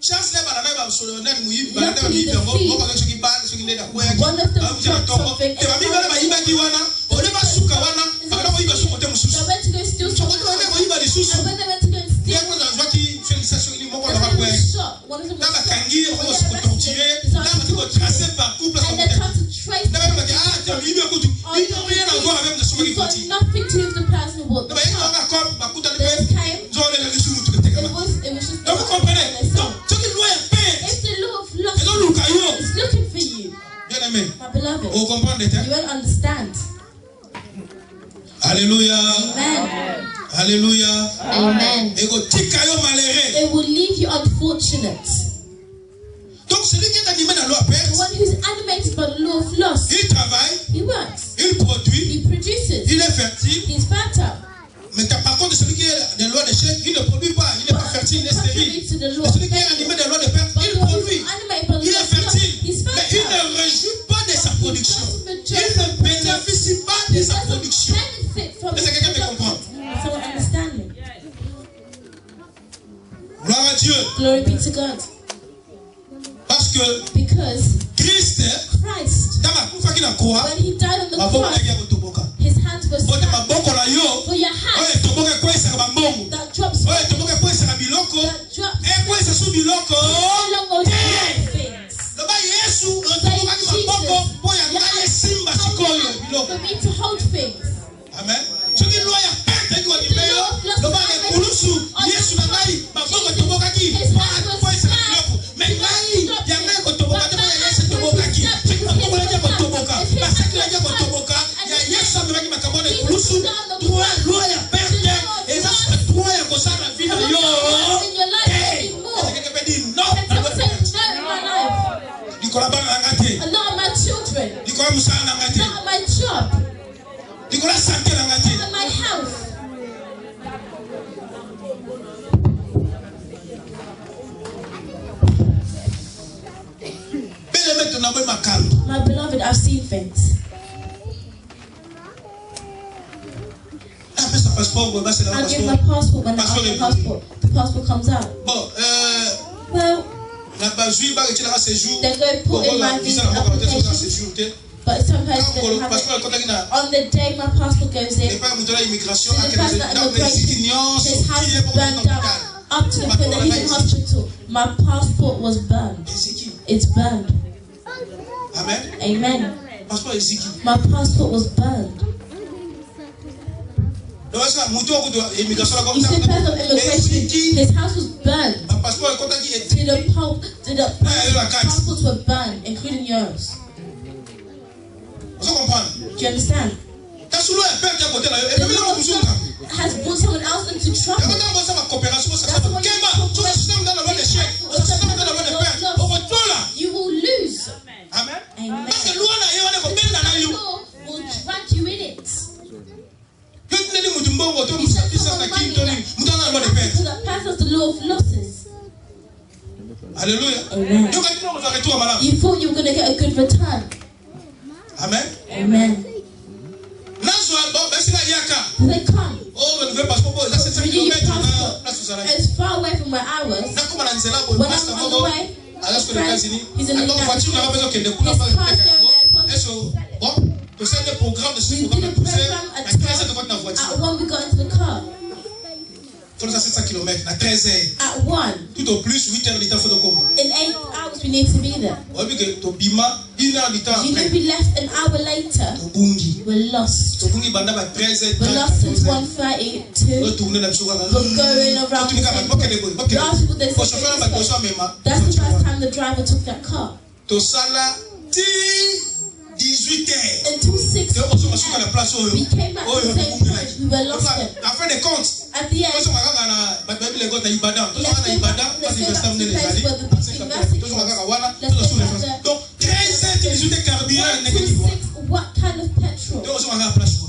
Chance le bana ba so na muyibi ba na muyibi ngo ba soki ba soki le da kwa yaki. One of them Ba mjana dropped tongo. something. Te ba mi ba ba yiba ki wana. Ole ba suka wana. Ba na ko yiba suko te They mususu. went to go steal So something. ko wana ko yiba di susu. And when they went to go and steal, Ye ko na zwa ki félicitations ni moko na the ba man kwa. was shot. One of them Na was ba shot. kangi ko When se ko they torturer. arrested, Na ba ko tracer par couple and they're trying to trace Na ba ba ah te mi be ko tu. Il n'a rien à voir avec le soki You've got foti. nothing to do with the person who bought Na the ba car. nga ko ba kuta They le just came. zo le le suru tu te kama. It was just Donc vous comprenez. they Donc sold. ce qui doit être fait. If the law of Et loss donc Luca yo. is looking for you, Bien aimé. my beloved, Vous comprenez you won't understand. Alléluia. Amen. Alléluia. Amen. Et ko tika yo malheureux. It will leave you unfortunate. Donc celui qui est animé dans la The perte, one who's animated by the law of loss, il travaille, he works, il produit, he produces, il est fertile. he's fertile. Mais par contre, celui qui est dans la loi de chèque, il ne produit pas, il n'est pas fertile, il est stérile. Contrary to the law Mais of celui qui est animé dans la loi de perte, but il the one who's produit, animated by the il law est of loss, fertile. he's Mais il fertile. ne réjouit pas de sa production. Il ne bénéficie pas de sa production. Benefit from Est-ce que quelqu'un peut comprendre? someone understand me? Gloire à Dieu. Glory be to God. Parce que Because Christ, Christ, dans la coupe qu'il a croix, when he died on the ma bonne cross, guerre au toboka. his hands were Bote ma stabbed. boko la yo. For your Oye hand toboka kwa isa ba mbongo. that drops, Oye toboka kwa isa biloko. that drops, E kwa isa su biloko. no longer things. Loba Yesu toboka ki maboko po ya ngaye simba sikoyo biloko. For me to hold things. Amen. Soki loi ya perte ki wakipeyo. Loba ne kulusu Yesu na ngai maboko toboka ki. Kwa isa biloko. Me ngai ya ngai ko toboka te po ya Yesu toboka ki. Soki maboko la ya ko toboka. Basaki la ya ko toboka. Ya Yesu amebaki makambo ne kulusu. Droit loi ya perte. Eza droit ya kosala vida yo. In your life, Hey. you more. Est-ce que quelqu'un peut dire non? Can someone say no in my life? Likola bana na ngate. A lot of my children, Likola musala na a ngate. lot of my job, Likola santé na ngate. and my health. Bele meto na boy makambo. My beloved, I've seen things. Na pesa passeport boy basi na I give my passeport. passport when I ask my passport. The passport comes out. Bon, Well, na bazui ba retira ka séjour. they go put in my visa application, séjour te. but sometimes Quand they le have passeport it. kota kina On the day my passport goes n'est in, pas muto la immigration to à the quel person that dans les immigrated, ignorance his house qui est is pour burned down up to the point that he's in hospital. My passport was burned. Ezeki. It's burned. Amen. Amen. Passeport Ezeki. My passport was burned. You see, because of immigration, his house was burned. The passports were burned, including yours. Do you understand? The Lord has brought someone else into trouble. You will lose. Amen. Amen. The law will drag you in it. The person has the law of losses. Hallelujah. Amen. You thought you were going to get a good return. Amen. Amen. They come. It's far away from where I was. When I'm on the way, he's in the United States. His car's going there for we did a program at 1 we got into the car. At 1. Tout au plus 8 heures de temps faut comme. In 8 hours we need to be there. On dit que to bima 1 heure de temps après. You know we left an hour later. We're lost. To bungi banda ba 13h. We're lost since 1:32. We're going around. Last people they said that's the first time the driver took that car. To sala 18 heures. Until 6 we came back to the same place. We were lost there. Après les comptes. At the end, what kind of petrol?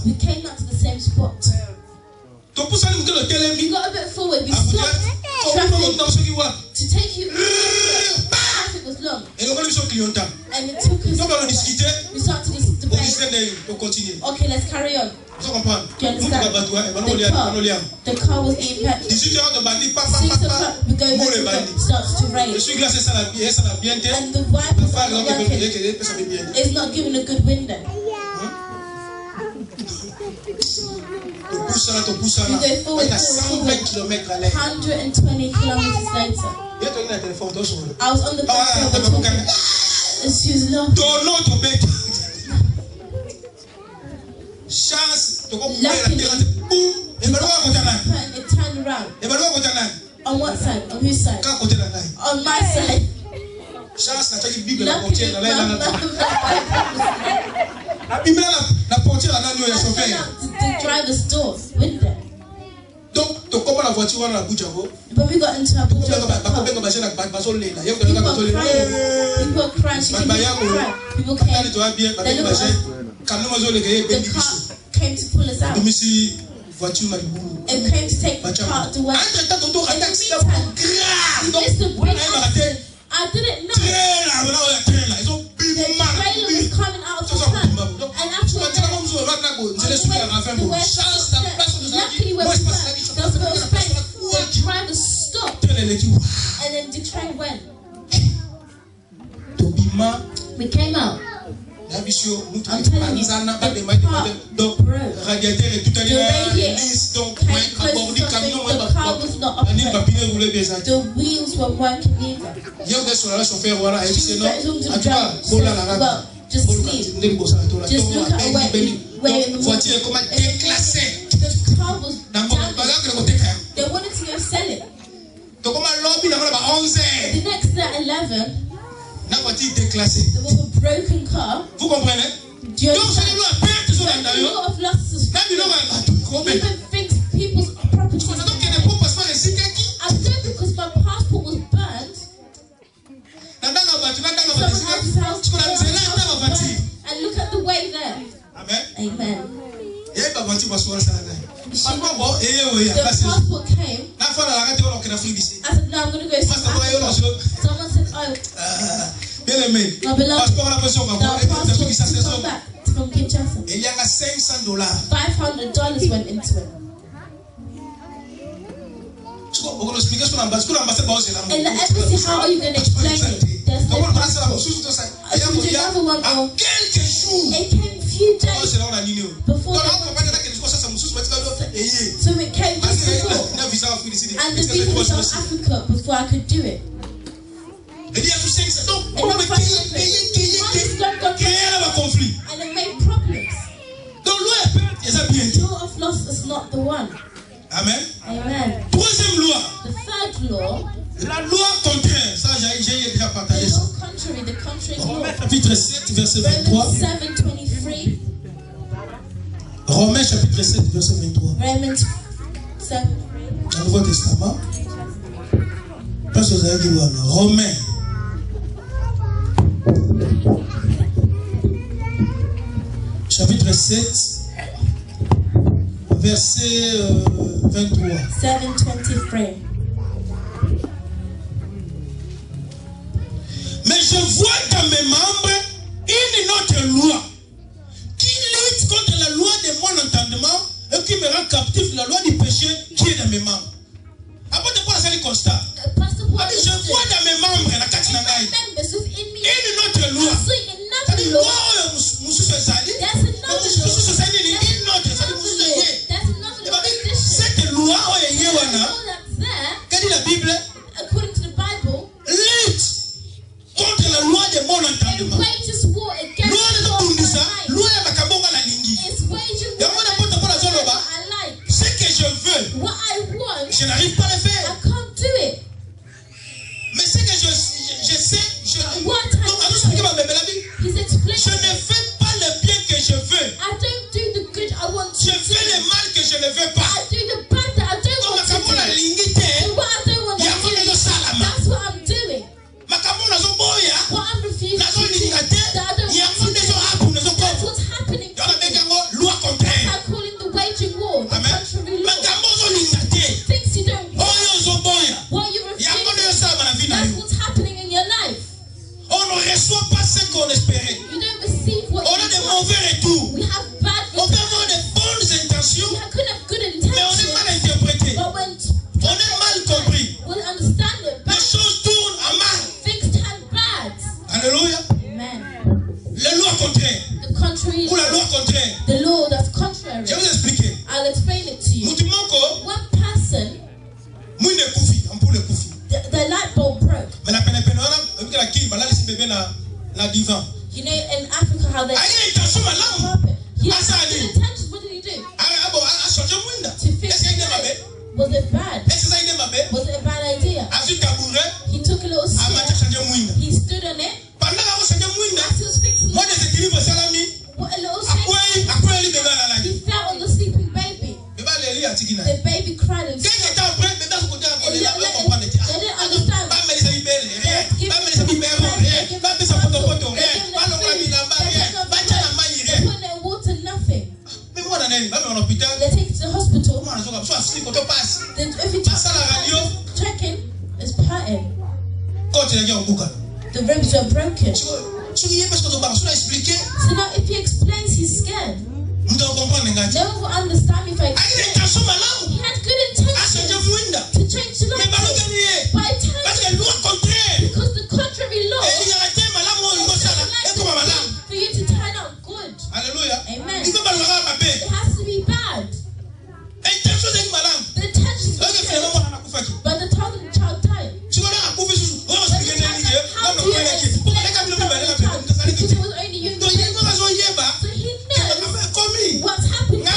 We came back to the same spot. We got a bit forward. We stopped traffic to take you. Traffic was long. And it took us. We started to debate. Okay, let's carry on. Do you understand? The car was in petrol. 6 o'clock, we go back, it starts to rain. And the wiper is not working. It's not giving a good window. We go forward, 120 kilometers later. I was on the phone talking, and she was laughing. Luckily, it turned around. On what side? On whose side? On my side. Luckily, the driver's door window. But we got into Abuja. People were crying. She couldn't cry. People came. They looked at us. The car came to pull us out. It came to take the car away. In the meantime, we missed the big accident. I didn't know. The trailer was coming out of the car. And after that, luckily when we were, there was a bit of space. The driver stopped. And then the train went. We came out. I'm telling you, the car was not operating. The wheels were working either. Well, just sleep. Just look at where in the morning. The car was damaged. They wanted to go sell it. The next day at 11, there was a broken car. Do you understand? A lot of losses. Even things, people's property. I did because my passport was burned. Someone else's house was burned. And look at the way there. Amen. Amen. The passport came. I said, no, I'm going to go to South Africa. Someone said, oh, my beloved, the passport to come back from Kinshasa. $500 went into it. In the embassy, how are you going to explain it? There's no passport. Should we do another one? Or it came a few days before the so it came just before. And the visa was South Africa before I could do it. And it made problems. Law of lost is not the one. Amen. Amen. Troisième loi. The third law. La loi contraire. Ça, j'ai déjà partagé The ça. law contrary. The contrary law. Romains chapitre 7, verset 23. Romans 7:23. Romains chapitre 7, verset 23. Romans 7. Dans le Nouveau Testament. Parce que vous avez dit Romains. Chapitre 7, verset 23. 7:23. Mais je vois dans mes membres une autre loi qui lutte contre la loi de mon entendement et qui me rend captif de la loi du péché qui est dans mes membres. Après de quoi ça le constat? Je vois dans mes membres la katinangai une autre loi. Cette loi quelle est la Bible? Lutte contre la loi de mon entendement. Ce que je veux, je n'arrive pas à le faire. Mais ce que je sais, je ne fais pas le bien que je veux. Je fais le mal que je ne veux pas. On ne reçoit pas ce qu'on espérait. On a des mauvais retours. On peut avoir de bonnes intentions, mais on est mal interprété. On est mal compris. Les choses tournent à mal. Alléluia. La loi contraire. Ou la loi contraire. The law that's contrary. Je vais vous expliquer. I'll explain it to you. One person, the light bulb broke. You know, in Africa, how they carpet. He had good intentions. What did he do? To fix it. Was it bad? Was it a bad idea? He took a little stick. He stood on it. As he was fixing it, what a little shake. He fell on the sleeping baby. The baby cried and sobbed. They didn't understand. They put in water, nothing. They take it to the hospital. If you just checking, it's parting. The ribs were broken. So now if he explains, he's scared. No one will understand me if I explain. He had good intentions to change the life. But I tell you, because the contrary law for you to turn out good. Amen. It has to be bad. The intentions were good, but the child died. How do you explain that? Because it was only you. So he knows what's happening. I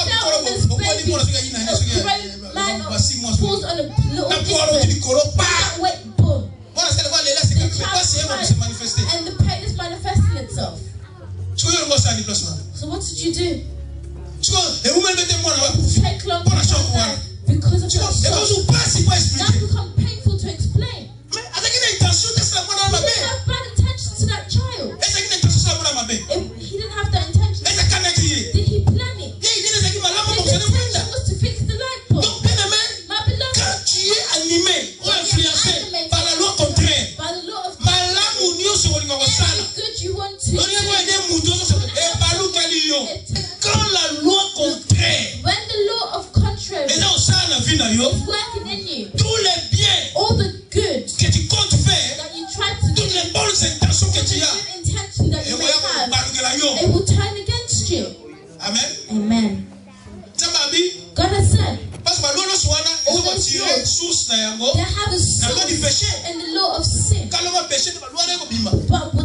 felt this baby, a great man falls on a little infant. Wait, boom. The child cried, and the pain is manifesting itself. So what did you do? Take long because of that shock. That's become painful to explain. He didn't have bad intentions to that child. He didn't have that intention. Did he plan it? His intention was to fix the light bulb. My beloved, Par la loi contraire, by the law of any good you want to quand la loi contraire when the law of contrary est is working in you, tous les biens all the good que tu comptes faire, that you try to do, toutes les bonnes intentions que tu the as, good intention that you may have, it will turn against you. Amen. Amen. God has said they have a source in the law of sin. But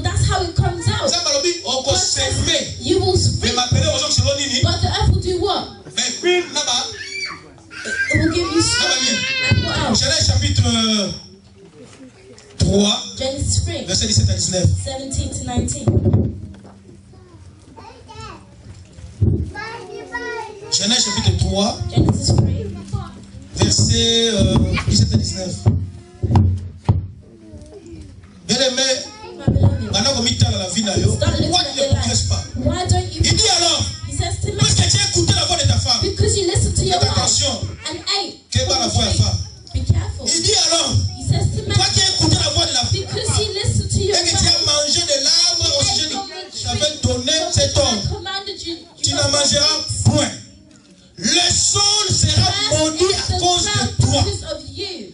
that's how it comes out. God says, you will speak, but the earth will do what? 3, Genesis 3, verset 17 à 19. 17 to 19. Genèse chapitre 3, Genesis 3, verset 17 à 19. Bien-aimé, my beloved. maintenant qu'on m'étale à la vie, pourquoi tu ne progresses pas? Why don't you? Il dit alors, He says to me, parce que tu as écouté la voix de ta femme. because you listen to your Faites wife attention, and ate. quelle va la voix de la femme? Be careful. Il dit alors, He says to me, toi qui as écouté la voix de la femme, because you listen to your et que tu as wife. mangé de l'arbre au sujet de j'avais donné cet ordre, I commanded you. tu n'en mangeras point. Le sol sera maudit à cause de toi.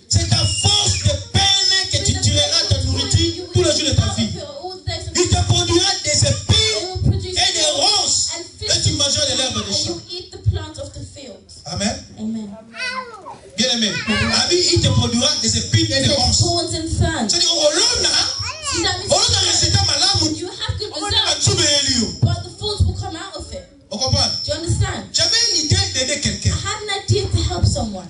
C'est à force de peine que tu tireras ta nourriture tous les jours de ta vie. Il te produira des épines et des ronces et tu mangeras de l'herbe des champs. Amen. Bien aimé. Il te produira des épines et des ronces. C'est-à-dire, on a récité malamu. On comprend? J'avais une idée d'aider quelqu'un.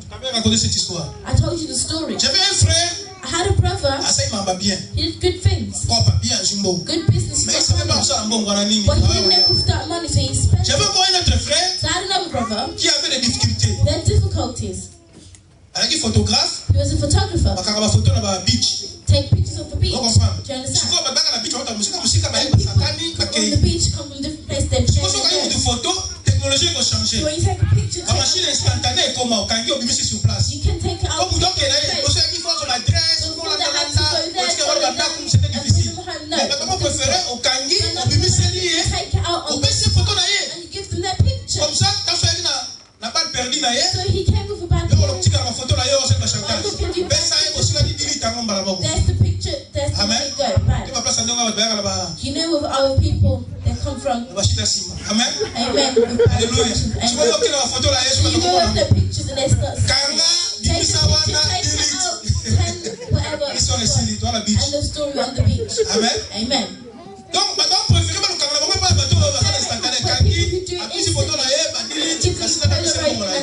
J'avais raconté cette histoire. I told you the story. J'avais un frère. I had a brother. Ça il m'a bien. He did good things. Bien, Good business. mais il savait pas ça en bon But he didn't make with that money, so he spent. J'avais encore un autre frère So I had another brother. qui avait des difficultés. There are difficulties. Avec un photographe, He was a photographer. on a photo dans la beach. Take pictures of the beach. On Do comprend? you understand? Si on va dans la beach, on va musique And people on the beach come from different places. They're Si on changing a une their photo, technologie va changer. So when you take a picture, La machine instantanée comme au Kangi au Bimisi sur place. you can take it out. Comme donc il y a une chose qui fait son adresse, pour la c'était difficile. Mais comment préférer au Kangi au Bimisi lié, Take it out au on PC photo naie. and you give them their picture. Comme ça, quand tu n'a pas perdu naie. So he came with a bad Yo, le picture. petit gars, la photo là, yo, c'est pas chantage. Mais ça est aussi là, il dit tant qu'on va là-bas. There's the picture. There's the Amen. go. Right. Tu vas placer un nom à la là-bas. You know with other people, they come from. La machine à ciment. Amen. Amen. Alléluia. Tu vois que la photo là, So you go with the pictures and they start. Kanga, Take the Dimisa picture, Wana, take it delete. out, 10, whatever. L'histoire est signée, toi la beach. And the story on the beach. Amen. Amen. Donc, maintenant, préférez pas le Kanga, on va pas le bateau là, ça instantané. Kangi, à plus de photos là, bah, delete, parce que là, c'est bon là.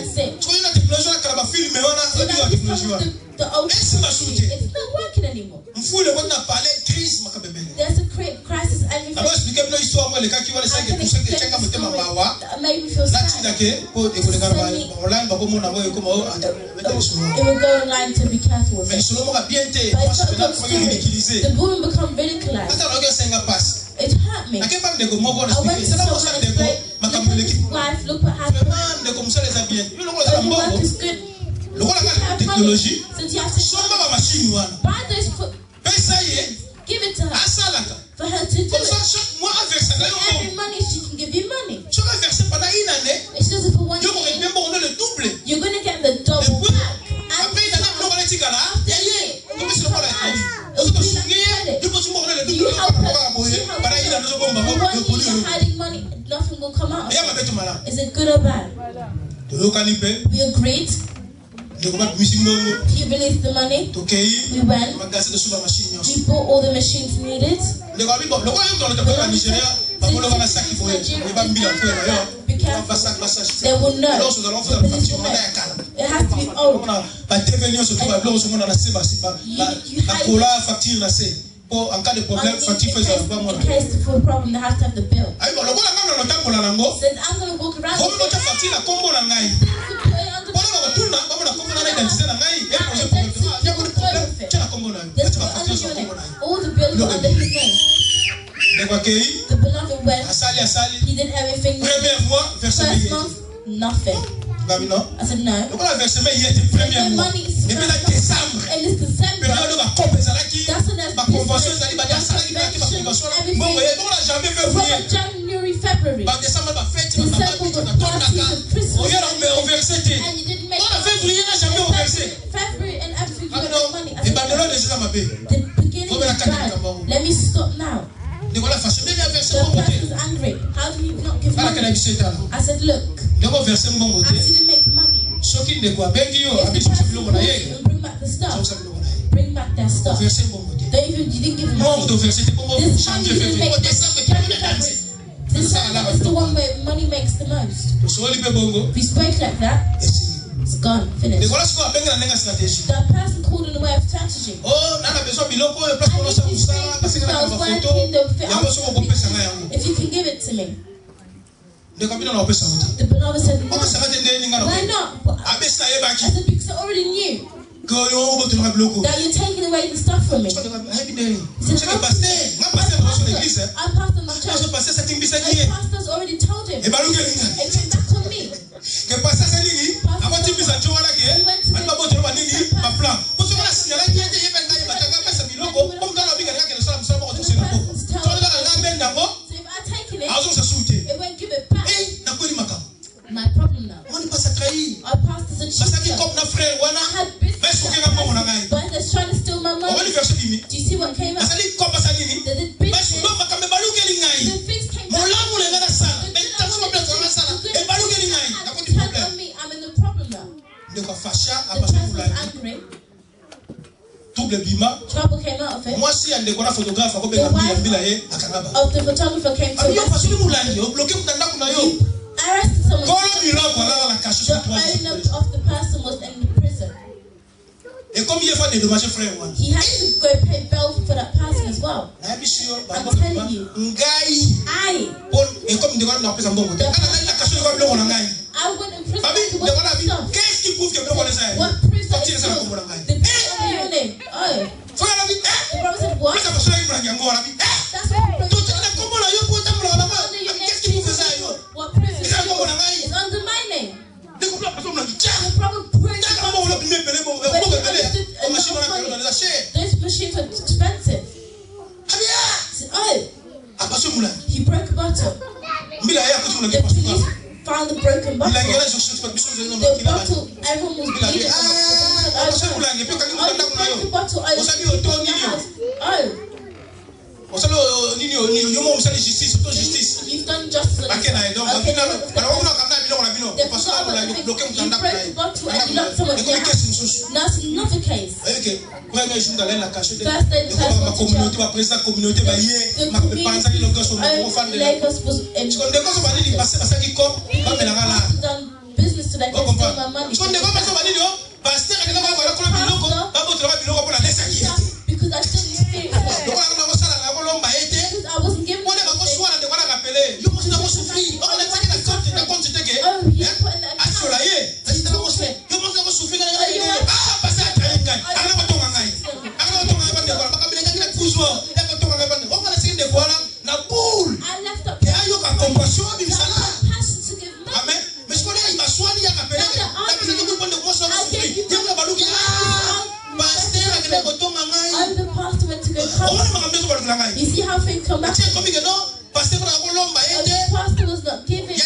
Tu vois, la technologie là, quand on va filmer, on a So la now it's technologie là. the old Merci, ma chouté. It's not working anymore. Mfou, le monde n'a parlé, crise, ma kabebele. There's a crisis everything. D'abord, expliquez une histoire, moi, les cas qui vont les I 5 can et tout ça, que explain chacun the me dit, story mawa. that made me feel Là, sad. tu n'as que, pour écouter le gars, online, bah, comme on a vu, comme on a It will go online to be careful with mais it. selon moi, bien été, But parce it's que not a maintenant, good il faut ridiculiser. story. The woman become ridiculized. Quand on regarde 5 passe, It hurt me. à quel part de comment on I went explique, to c'est là où someone ça and déco, explained, ma look at camouille his qui wife, look what happened. vraiment de comme ça les habille. Le rôle Oh, c'est un your bon. wife is good. Le rôle You la have technologie, money. So you have to somba ba machine wana. buy those foot. Ben ça y est, Give it to her asalaka. for her to do Comme ça it. chaque mois avec ça là Every yo. money she can give you money. Tu vas verser pendant une année, If she does it for 1 yo ko year, bien bon on le double. you're going to get the double Et puis, back. après il a la blonde qui gala, ya yé. Comme c'est le rôle la crédit. It'll Vous be te like souvenez, credit. you peux toujours le You double help par her. rapport à boyer. You help Pendant une année, her. je bombe For ba 1 ko year you're hiding money, nothing will come out of Et ya it. mabetu mala. Is it good or bad? To yo kanipe, We agreed. de ko ba misingongo. He released the money. To kei, We went. magasi de suba machine yo. We bought all the machines needed. Le ko bi bon, le ko yo ko le ko Nigeria, ba ko le ko na saki fo. E ba mbila fo yo. Be careful. They will know. Alors nous allons faire la facture on a kala. It has to be old. Ba devenir surtout ba blanc sur na seba siba. La cola facture na c'est. Pour en cas de problème, facture fait ça ba moi. In case for a problem, they have to have the bill. Ay bon, le ko la ngana no tambo la nango. Said I'm going to walk around. Comme notre facture la combo na ngai. Pour la tuna, comme la combo na identité na ngai, et pour ce problème. Il y a pas de problème. Tu la combo na. Tu vas facture sur combo na. All the bills are under his name. De quoi kei? The beloved went. Asali. He did everything. Première mois, verset First month, nothing. non? I said no. Le ko la versement hier était premier mois. Et puis là décembre. And it's December. Période va compenser là qui. That's when there's Ma convention business. ça dit ba ça qui ba convention. Everything. Bon, voyez, donc là jamais fait From rien. January, February. Par décembre ba fête, December was parties and Christmas. on y a on versé. And you didn't make On a février n'a jamais versé. February and everything you Ah got non, money. I et said, ba de là déjà ma bé. the beginning Faut bien la is calmer bad. d'abord. Let me stop now. De voilà façon bien versé The mon côté. person's angry. How do you not give Ala kana money? biseta. I said, look, De ko versé mon I côté. didn't make money. Soki de quoi bengi yo If the abiso person bilo calls na you ye. and bring back the stuff, So bilo na ye. bring back their stuff. Versé mon côté. You didn't give them Non, money. to versé te pour This money changer you didn't février. make. Au décembre tu January, peux danser. December is the one where money makes the most. So li be bongo. If you spoke like that, Et si It's gone. Finished. voilà ce qu'on appelle la stratégie. The person called in the way of strategy. Oh, on a besoin de biloko et place pour ça parce que la photo. If you can give it to me. The beloved said, no. Why not? I said, because I already knew that you're taking away the stuff from me. He said, I passed on the church. The pastor's already told him. It came back on me. He went to it won't give it back. My problem now. Our pastor's a cheater. I had business, but they're trying to steal my money. Do you see what came out? The things came back. On me, I'm in the problem now. The church was angry. Trouble came out of it. The wife of the photographer came to rescue. Arrested someone. The owner of the person was in prison. He had to go pay bail for that person as well. I'm telling you. I went in prison to watch myself. What proves that it's true? The people of your name. Oh. The brother said, what? That's what the what proves it? It's under my name. The problem proves those machines are expensive. Oh. He broke a bottle. The police found the broken bottle. The bottle, everyone was bleeding. You broke the bottle. You've done justice. You broke the bottle and you locked someone in the house. That's another case. First day the Lagos was in done business so they can steal my money. Because I didn't feel it. Because I wasn't given anything. Oh, you put in that account. I left up passion to give money. The pastor went to go cover. You see how things come back? The pastor was not giving. He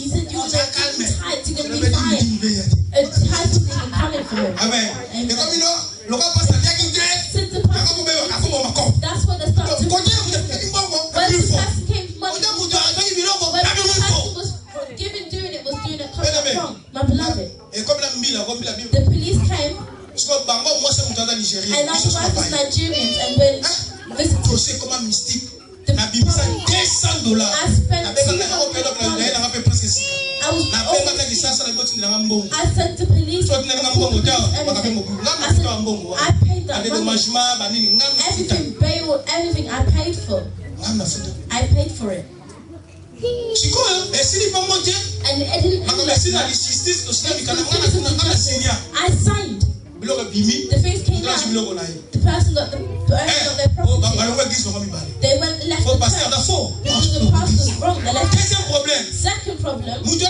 said you were tight, you're going to be fine. It's tight to be coming for him. Amen. Since the pastor, that's when they started to when the pastor came to money, when the pastor was doing it coming from. My beloved. The police came. And our wife is Nigerians and when visiting. I spent $200. I said to police, I paid that money. Everything, bail, everything I paid for. I paid for it. And it didn't end like that. I signed. The things came out. The person got the owner of their property. They went left the church. Because the pastor's wrong. They left. Second problem. The person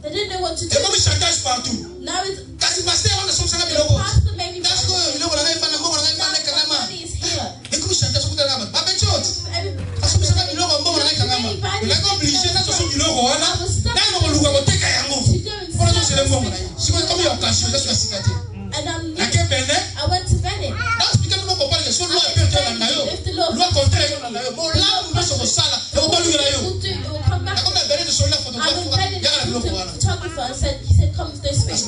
they didn't know what to do. Now it's the pastor made me money is here. And I went to Benin. If the Lord will come back. I was Benin to the photographer and said, he said, come to this space.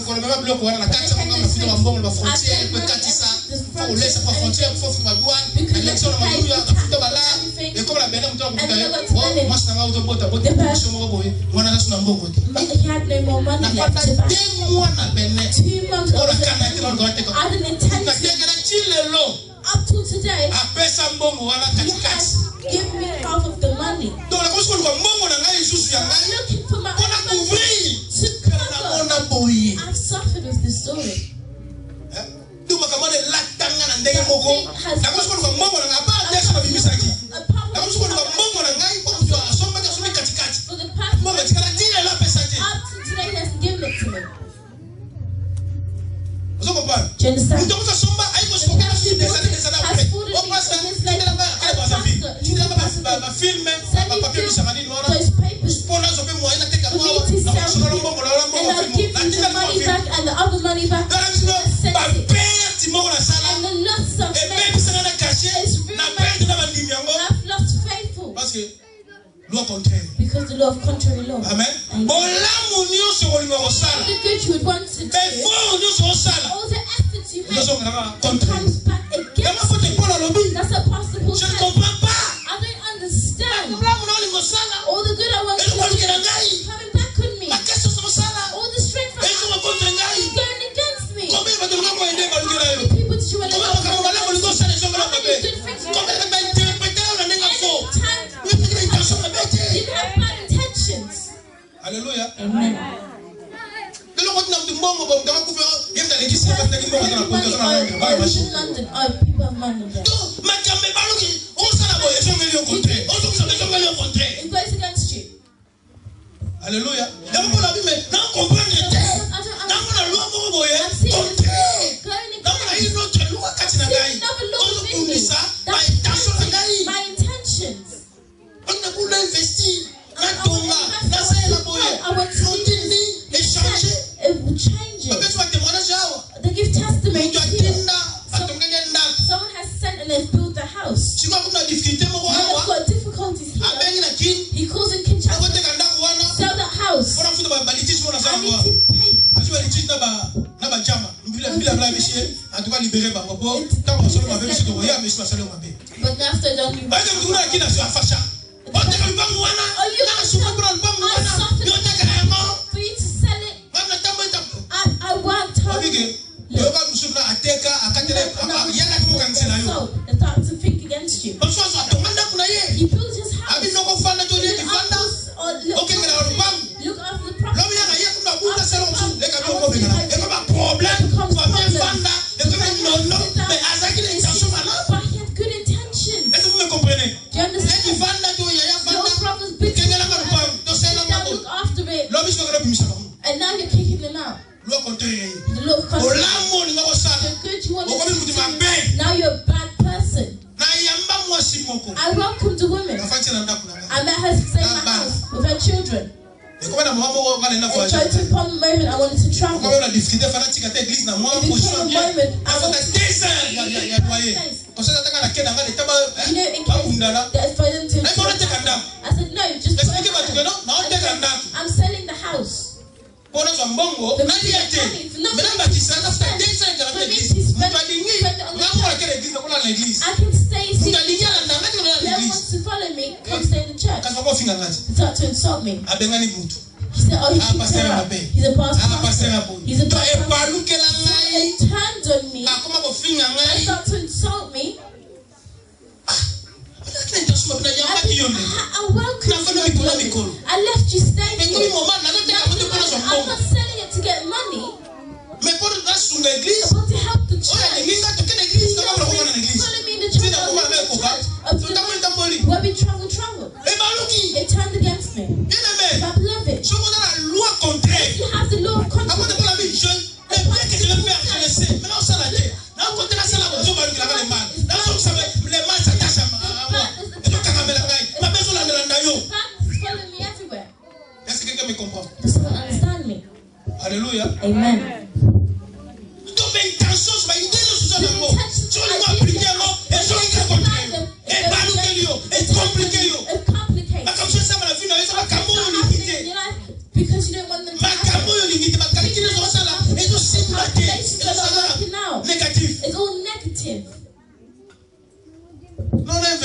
he had no more money left to buy. 2 months ago, I had an intention. Up to today, he has given me half of the money. I'm looking for my own money to cover. I've suffered with this story. Do you understand? And the other money back, and the loss of faith is I've lost faithful because the law of contrary law. Amen. All the good you would want to do, all the efforts you make, comes back against you. That's what Pastor Paul said. I don't understand. All the good I want to do coming back on me. All the strength I have is going against me. How many people did you want to love? How many good friends you want? You didn't have bad intentions. Hallelujah. Amen. London, people have money there. It goes against you. Hallelujah. My intentions. It will change it. They give testimony. Someone has sent and they've built the house. When they've got difficulties here, he calls in Kinshasa. Sell that house. I need to pay. But after I don't for you to sell it. I worked hard. So they start to think against you. He built his house. Look after the property. But he had good intentions. Do you understand? Your brother's bitter. Look after it. And now you're kicking them out. The law of contrary. The good you want to do. Now you're a bad person. I welcomed a woman. I met her staying in my house with her children. It tried to become a moment I wanted to travel. It became a moment I wanted to stay. You know, in case that's for them to. I said, no, just put it on. I'm selling the house. The money is not I can stay. Whoever wants to follow me, come stay in the church. He started to insult me. He said, oh, he's a pastor. He's a pastor. He turned on me and started to insult me. I welcome you. I left you staying here. I'm not selling it to get money. I want to help the church. Follow me in the church. Where we travel. They turned against me. I love it. If you have the law of contrary. Follow me everywhere. Does someone understand me? Hallelujah. Amen.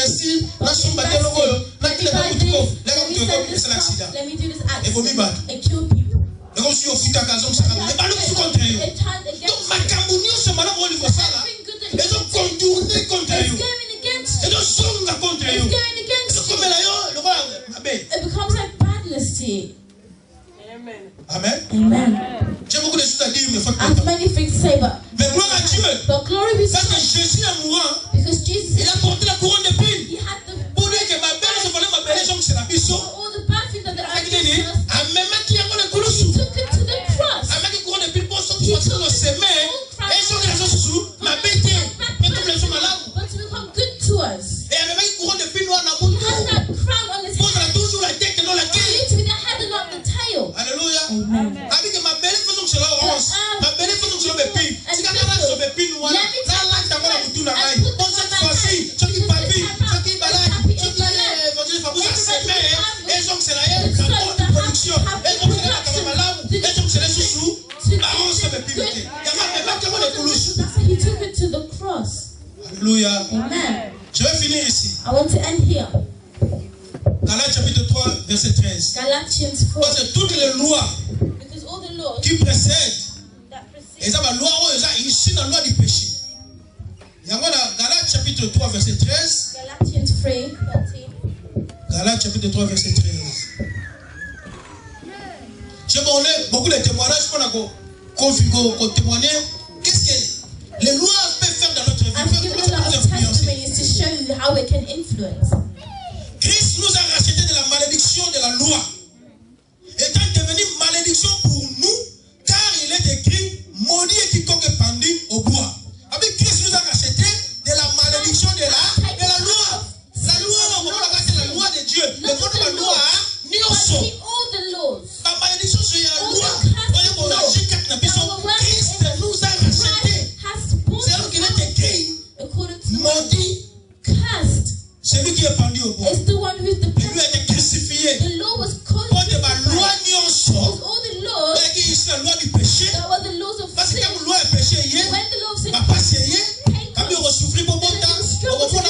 investir, na somba de logo, na kile ba kutuko, la comme tu es l'accident. Let me do this act. Et vous m'y And kill people. et comme si au futa kazon ça mais pas le contre eux. It turned against Donc makamuni ce malin on lui fait ça là. Et donc contourner contre It's eux. going against Et donc songa contre It's eux. going against Donc comme là yo, le voilà, amen. It becomes like badness to you. Amen. Amen. J'ai beaucoup de choses à dire mais faut I have many things to say, mais gloire à Dieu. but glory be to Parce que God. Jésus est mourant, Because Jesus, il a porté la couronne d'épines. he had the Pour dire que ma belle se volait ma belle jambe c'est la biso. all the bad things that the Avec earth des did nids, to us. à même qui a le He coulousou. took it to the cross. Avec couronne d'épines pour sortir le semé. Et sur les gens sous ma bête. Mais comme les gens malades. But to become good to us. Et avec une couronne d'épines noire dans He mon has dos. that crown on his Pour head. la toujours la tête et non la For queue. you to be the head and not the tail. Alléluia. Amen. Avec ma belle faisons que cela orange. Ma belle faisons que cela épine. Si quelqu'un a son épine noire, là t'as pas la boutou dans l'ail. Bon cette fois-ci, ceux qui papi, ceux qui balade, ceux qui évangile fabou ça semé. Et donc c'est la haine, la porte de production. Et donc c'est la caméra malade. Et donc c'est les sous-sous. Baron se épine. Il y a même pas de coulousou. That's why he took it to the cross. Alléluia. Amen. Je vais finir ici. I want to end here. Galates chapitre 3, verset 13. Galatians 4. Parce que toutes les lois Because all the laws qui précèdent, that et precede ça va loi ici dans la loi du péché. Il y a Galates chapitre 3, verset 13. Galatians 3:13. Galates chapitre 3, verset 13. J'ai donné beaucoup de témoignages qu'on témoigner. Qu'est-ce que les lois peuvent faire dans notre vie? I've given a lot of testimonies to show you how it can influence. Christ nous a racheté de la malédiction de la loi, étant devenu malédiction pour nous, car il est écrit maudit et quiconque est pendu au bois. Avec Christ nous a racheté de la malédiction de la loi. La loi, on va la loi de Dieu. Mais quand la loi, ni au But son. see all the laws. La malédiction c'est la loi. Christ nous a racheté. C'est là qu'il est écrit According to maudit, cursed c'est lui qui est pendu au bois. is the one who's the Il lui a été crucifié. The law was Pour de ma loi codified. ni au son. It's all the laws Il y a la loi du péché. that were the laws of Parce que sin. quand la loi est péché, When the law of sin ma passe quand on souffre pour bon temps, on va voir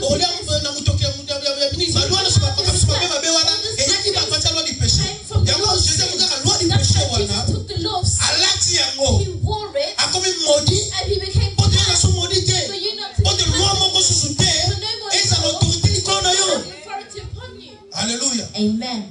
on l'a na mutoke ma loi ne se pas comme ça même abe wana et il qui va passer la loi du péché. Yango Jésus nous a la loi du that's péché why wana. Jesus took the law of sin. Alati yango. He wore it A comme maudit. and he became Pour dire la son maudit. for you not to Pour be de loi punished, moko sous terre for no more et ça l'autorité du corps have yo. authority upon you. Alléluia. Amen.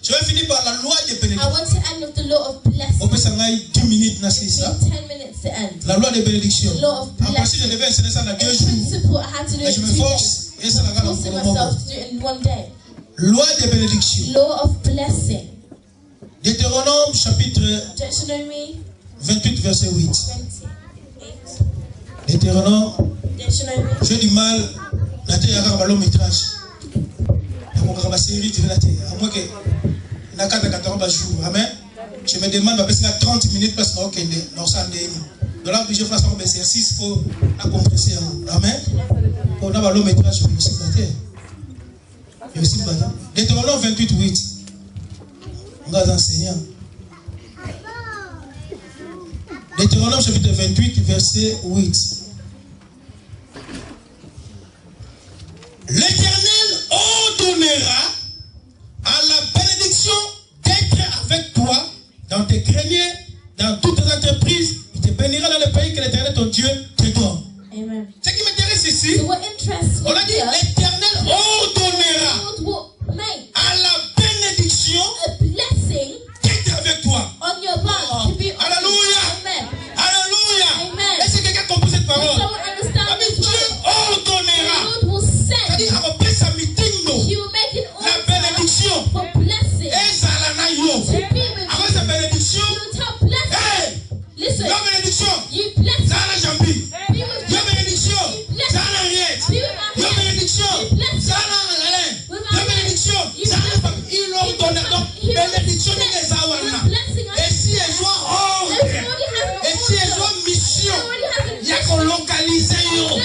Je vais finir par la loi de I bénédiction. want to end with the law of blessing. On peut s'en aller 10 minutes na c'est ça. 10 minutes to end. La loi de bénédiction. Law of En principe, je devais enseigner ça dans 2 In jours. principle, I had to do Et it je in me 2 days. force et ça la garde Forcing pour le moment. myself to do it in 1 day. Loi de bénédiction. Law of blessing. Deutéronome chapitre Deuteronomy 28 verset 8. 28. Deutéronome, Deuteronomy. j'ai du mal na te ya ka long métrage. Mon ka ba série tu na te. À moins que na ka ta 14 jours. Amen. Je me demande ba pesa 30 minutes parce que okende na ça ndeni. Donc là je fais ça comme exercice pour la compresser. Amen. Pour na ba long métrage pour aussi bater. Et aussi bater. Deutéronome 28 8. On va enseigner. Deutéronome chapitre 28 verset 8. L'Éternel ordonnera à la bénédiction d'être avec toi dans tes greniers, dans toutes tes entreprises. Il te bénira dans le pays que l'Éternel ton Dieu te donne. Amen. Ce qui m'intéresse ici, So what interests on me a dit here, l'Éternel ordonnera God will make à la bénédiction a blessing d'être avec toi. on your back to be on Alléluia. you. Amen. Alléluia. Amen. Est-ce que quelqu'un comprend cette Does parole? someone understand Amen. this Dieu word? ordonnera. God will send. C'est-à-dire, on peut sa meeting, He will make an la order bénédiction. for blessing Et ça la na yo. to be with Avant sa you. bénédiction, He will tell blessing. hey, Listen, la bénédiction, you bless ça la jambi. be with La you. bénédiction, ça la riette. Be with my La hands. bénédiction, ça la haleine. La bénédiction, ça la il ordonne. Donc, bénédiction de les awana. Et si elles sont hors, et si elles sont mission, il y a qu'on localise yo.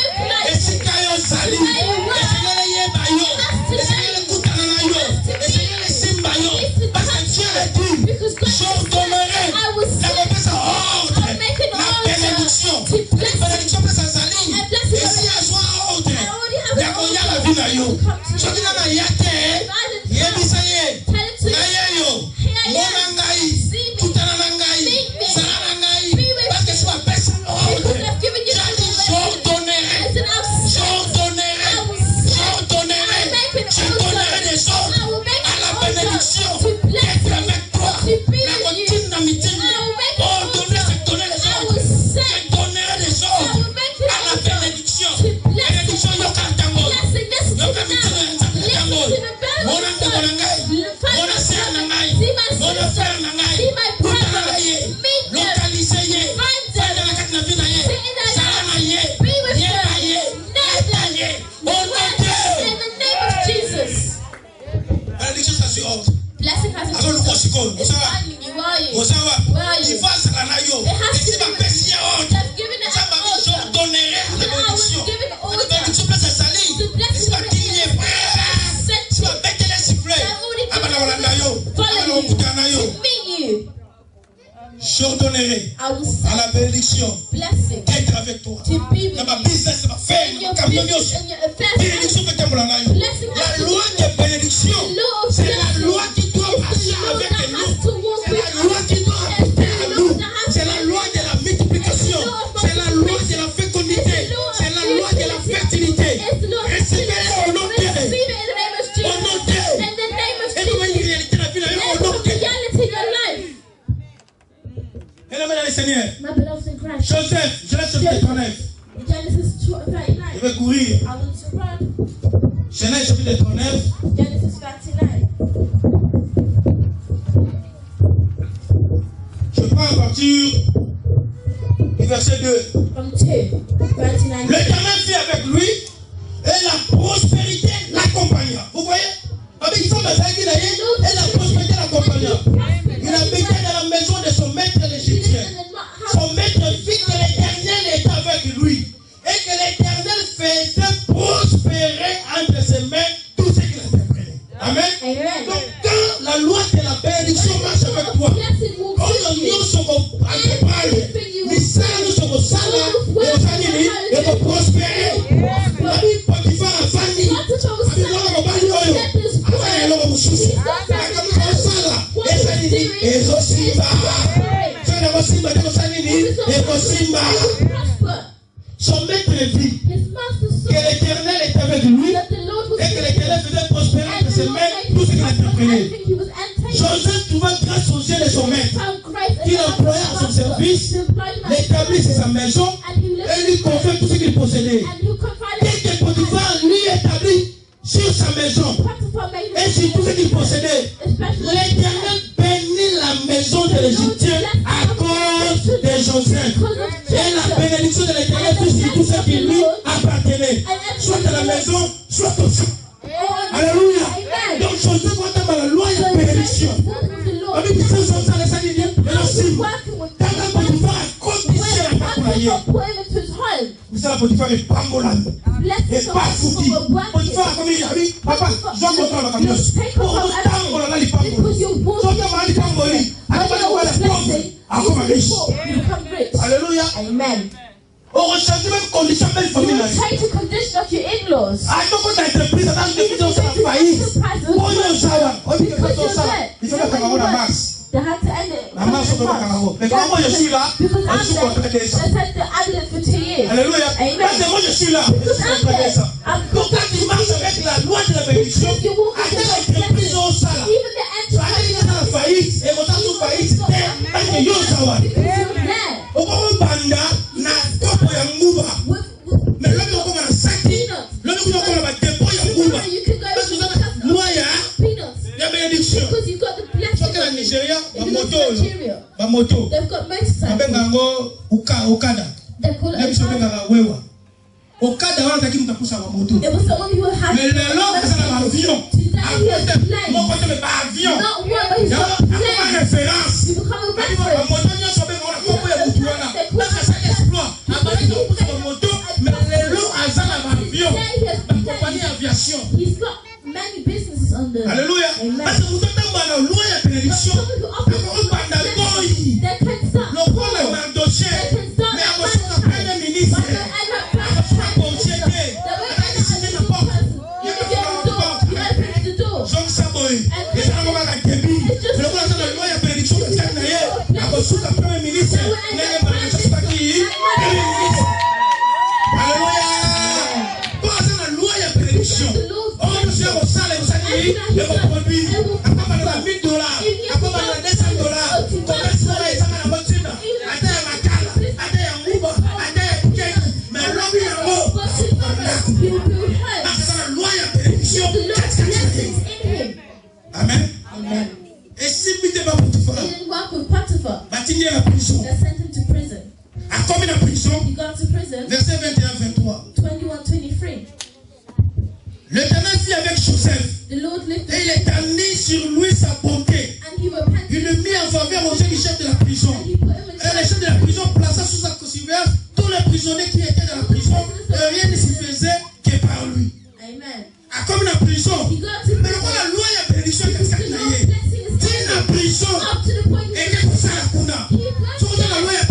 Et si kayo sali, et si les yeba yo, et si les koutana yo, et si les simba yo. Parce que Dieu l'a dit, j'ordonnerai la mauvaise ordre, la bénédiction. donner à la bénédiction d'être avec toi. Dans ma business, ma femme, ma bénédiction que la loi de bénédiction, c'est la loi qui doit marcher avec nous. C'est la loi qui doit apporter à nous. C'est la loi de la multiplication. C'est la loi de la fécondité. C'est la loi de la fertilité. Recevez-le au nom de Dieu. Au nom de Dieu. Et comment il réalité la vie là, au nom de Dieu. Et là, mesdames et seigneurs, Joseph, Genèse chapitre 39. Je vais courir. Genèse chapitre 39. Je prends à partir du verset 2. L'Éternel fit avec lui et la prospérité l'accompagna. Vous voyez? Et la prospérité l'accompagna. Il habitait dans la maison de son maître l'Égyptien. Son maître vit que l'Éternel était avec lui et que l'Éternel faisait prospérer entre ses mains tout ce qu'il entreprenait. Amen. Donc quand la loi de la bénédiction marche avec toi, quand nous sommes entrepreneurs, nous sommes salés et nous prospérer. La vie Potiphar a fini. Son maître vit que l'Éternel est avec lui et que l'Éternel faisait prospérer de ses mains tout ce qu'il entreprenait. Joseph trouva grâce aux yeux de son maître, qu'il employa à son service, l'établit sur sa maison et lui confia tout ce qu'il possédait. Dès que Potiphar lui établit sur sa maison et sur tout ce qu'il possédait, l'Éternel bénit la maison de l'Égyptien à cause de Joseph. Et la bénédiction de l'Éternel fut sur tout ce qui lui appartenait, soit à la maison, soit au champ. Alléluia. Donc Joseph va dans la loi de la bénédiction. Avec ça, ça les saliniens, et la cime. Quand la Potiphar a conditionné la papoulaye, vous savez, la Potiphar est pas molade. Et pas foutu. Potiphar a commis, il dit, papa, je dois montrer la camion. Pour autant, on a les pambos. Sauf que ma dit pamboli. Alors, on va la pauvre. À comme un riche. Alléluia. Amen. On recherche même condition belle famille. Change the condition of your in-laws. Ah, donc on a entreprise, on a une dans sa faillite. On y est ça. On dit que c'est ça. Il faut que on a masse. They had to end it. La masse on doit mais quand moi je suis là, je suis contre ça. For 2 years. Alléluia. Parce que moi je suis là, je suis contre ça. Donc quand tu marches avec la loi de la bénédiction, à quelle entreprise on ça là? Tu as dit que la faillite et on a tout faillite. Parce que yo ça va. On va banda na kopo ya nguba. Mais là on va na saki. Là on va na dépôt ya nguba. Parce que ça loi ya bénédiction. Au Nigeria, ma moto. They've got motorcycles. Okada. Okada wanataki mtakusa wa moto. There was someone who had Mais le long c'est un avion. Mon côté mais pas avion. Not one, but he's got a plane. Référence. You become a reference. Moto nyo sobe ngona kopo ya mutuana. Na ça exploit. Abali ko moto mais le long azana avion. Compagnie aviation. He's got many businesses under. Alléluia. Parce que vous êtes dans la loi de bénédiction. On parle d'alcool. Le rôle est mardoché. Mais à votre premier ministre. Amen. Amen. Et si vous n'êtes pas Potiphar, He didn't work with Potiphar. bâtir la prison. They sent him to prison. À combien de prison? He got to prison. Verset 21-23. 21-23. L'Éternel fit avec Joseph. The Lord lifted Et il étendit sur lui sa bonté. and he repented. Il le mit en faveur aux du chef de la prison. And he put him in Et le chef de la prison plaça sous sa surveillance tous les prisonniers qui étaient dans la prison. Et rien ne s'y faisait que par lui. Amen. À comme la prison. He got to Mais prison. la loi et la bénédiction qu'est-ce The qu'il y a? Lord's blessing is Dis la prison. up to the point Et qu'est-ce que ça la kuna? he blessed Sur la loi et la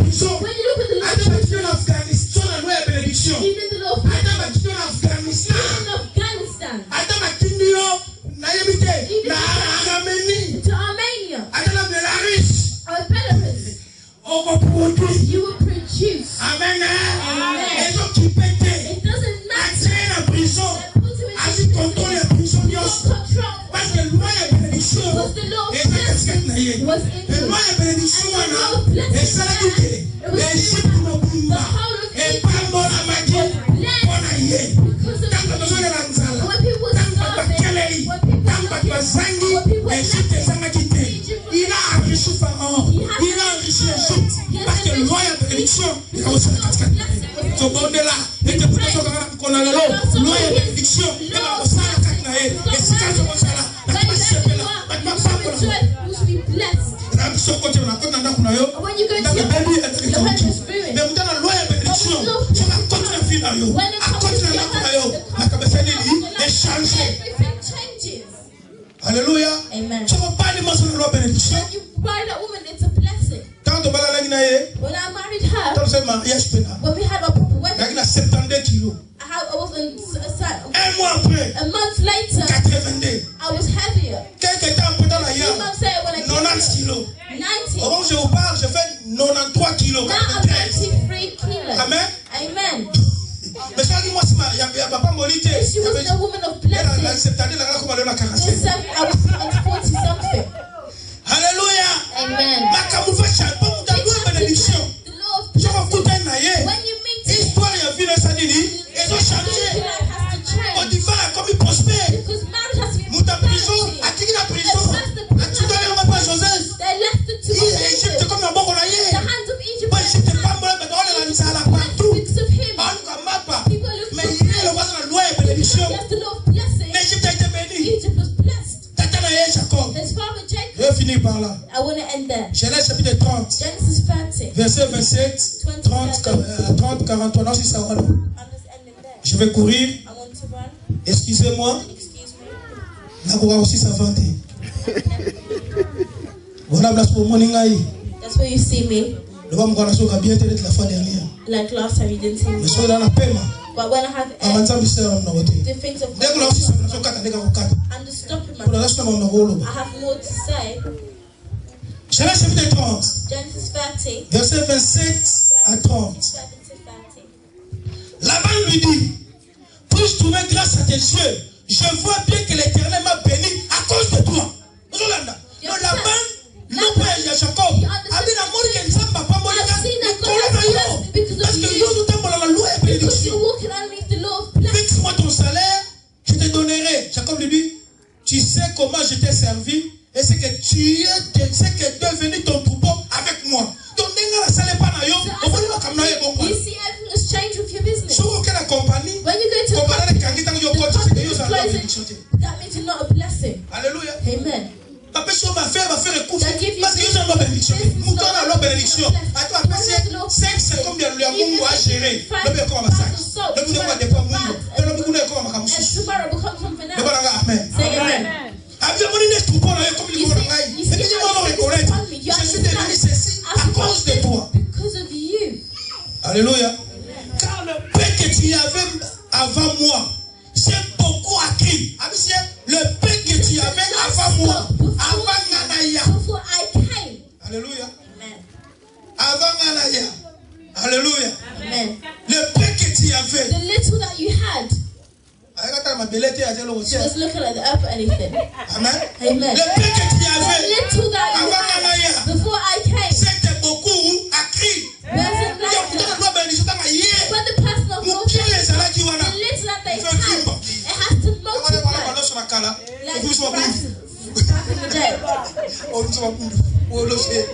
You will produce. Amen. Amen. Et donc tu peux It doesn't matter. attirer la prison. Put him in As tu contrôles la prison, You don't control. parce que loi de bénédiction, Because the law of et ça casquette na blessing ye. was in Et him. loi de bénédiction, And the law of blessing et ça la dit que Égypte no The bumba. whole of Et Egypt pas mon amadi, was blessed on a ye. because of Tant que besoin de Egypt. la nzala, When people were tant que starving, bakelei, when people tant were que looking, bazangi, when people were Égypte lacking, ça m'a quitté. Il a enrichi Pharaon, He has il a enrichi Égypte, parce que loi de bénédiction, il a aussi la casquette. So bonde là, et que peut-être qu'on a le lot, loi de bénédiction, et la aussi la casquette na ye. Et si quand je vois ça là, la when passe you c'est go là, to la work, passe you c'est should là. rejoice, you should be blessed. Na biso kote na kota na kuna yo. And when you go Na to your baby home, your home is ruined. mais mutana loi ya bénédiction, so na kote na vie na yo. A kote na kuna yo, na kabisa nini, échanger. Everything changes. Alléluia. Amen. So pas de mention de loi bénédiction. When you marry that woman, it's a blessing. Quand on bala la na ye, When I married her, quand c'est mariage pena. when we had our proper wedding, Na kina 72 kilos. I was on Un mois après, a month later, 82. I was heavier. Quelques temps après dans la 2 ya, months later, when I came 90 here, kilos. 90. Au moment où je vous parle, je fais 93 kilos. Now I'm 93 kilos. Amen. Amen. Mais ça dit moi si il y a papa molité. She wasn't a woman of La blessing. 70 la comme elle na 45. I was on 40 something. Alléluia. Amen. Makamufa champa mutagua bénédiction. The law of Je vais blessing. foutre na ye. When you meet it, Histoire ya vie na sadini, et ont your changé. life has to change. Potiphar comme il prospère. Because marriage has to be Muta prison, prosperity. atiki na prison. Atiki na pas Joseph. They left it to Égypte Egypt. comme na bongo na The ye. hands of Egypt Pas were Égypte in pas moi mais on est la misala partout. because of him. On comme mapa. People are looking Mais for il est le roi de la loi et bénédiction. He has the law of blessing. L'Égypte a été bénie. Egypt was blessed. Tata na ye Jacob. His father Je Jacob. vais finir par là. I want to end there. Genèse chapitre 30, Genesis 30. verset 27, 30, 43. Non, si ça va. I'm just ending there. Je vais courir. I want to run. Excusez-moi. Excuse me. La cour aussi s'inventer. Voilà, place pour mon ingaï. That's where you see me. Le bas m'en a bien été la fois dernière. Like last time you didn't see Mais me. sois dans la paix, But when I have avant ça, monsieur, on a voté. the things of Dès que l'on s'y s'en quatre, dès qu'on quatre. I'm just stopping Pour la myself. reste, on a rôle. I have more to say. Genèse chapitre 30, Genesis 30. verset 27 à 30. 27 to 30. Laban lui dit, puis-je trouver grâce à tes yeux? Je vois bien que l'Éternel m'a béni à cause de toi. Yolanda. Non, Laban, le père de Jacob, a bien amour que nous sommes pas morts. Parce que nous nous sommes dans la loi et Because bénédiction. you're walking underneath the law of blessing. Fixe-moi ton salaire, je te donnerai. Jacob lui dit, tu sais comment je t'ai servi et c'est que tu es devenu ton troupeau avec moi. Donc, la salaire pas na yo, on va nous comme naïe bon. You see, everything has changed with your business. Sur aucune compagnie, When you go to a comparé company, avec quand yo the coach, c'est que company yo is ça la closing. bénédiction. That means you're not a blessing. Alléluia. Amen. Papa sur ma femme va faire écoute That give you parce que yo ça la bénédiction. Mon temps la bénédiction. À toi passer 5 secondes bien le monde à gérer. Le bien comme ça. Le monde va dépendre monde. Le monde va comme And ça. tomorrow becomes something Le else. voilà amen. Say amen. Avion mon n'est troupeau là comme il va là. Et puis on va reconnaître. Je suis devenu ceci à cause de toi. Because of you. Alléluia. Car le paix que tu avais avant moi, c'est beaucoup acquis. Le paix que tu avais avant moi, avant Nanaya. Before I came. Alléluia. Amen. Avant Nanaya. Alléluia. Amen. Le paix que tu avais. The little that you had, she was looking at the earth or anything. Amen. Amen. Le paix que tu The avais little that you avant had, Nanaya, before I came, c'était beaucoup acquis. wasn't like Donc, that. dans la bénédiction, dans la hier, But the person of mon God, Dieu the est là qui va là. little that they Fais had, timbre. it has to Voilà, voilà, multiply. voilà, sur la cala. Like Vous soyez back bon. back in the day. Oh, nous sommes bon. Oh, le ciel.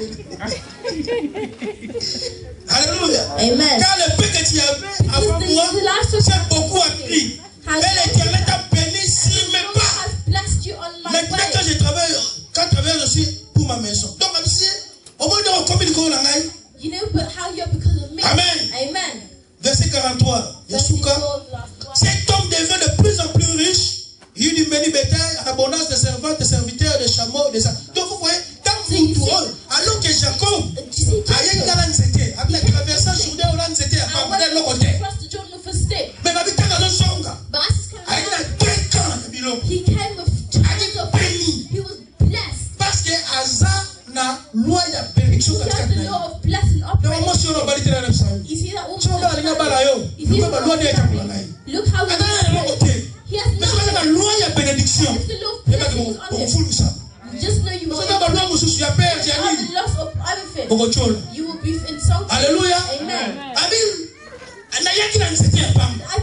Alléluia. Amen. Car le paix que tu avais avant moi, The life of c'est beaucoup appris. Et l'Éternel t'a béni sur mes God pas. has blessed you on my Maintenant, quand way. je travaille, je suis pour ma maison. Donc, même si, au moins, on communique avec la You know but how you're because of me. Amen. Amen. Verset 43. Yasuka. 34, last one. Cet homme devient de plus en plus riche. Il eut du béni bétail, en abondance de servantes, de serviteurs, de chameaux, de ça. Donc vous voyez, dans mon tour, alors que Jacob Do you see a eu une galante c'était, avec la traversée Jourdain au land c'était, à I part went de l'autre côté. across the Jordan with a stick. Mais ma vie, quand on songa, But as came avec down, la pécan, he came with tons of béni. He was blessed. Parce que Asa na loi de bénédiction He katika has the nayo. law of blessing Donc moi operating. si on a Look how he has no benediction. Just know you will have lots of everything. You will be insulted. Hallelujah. Amen. I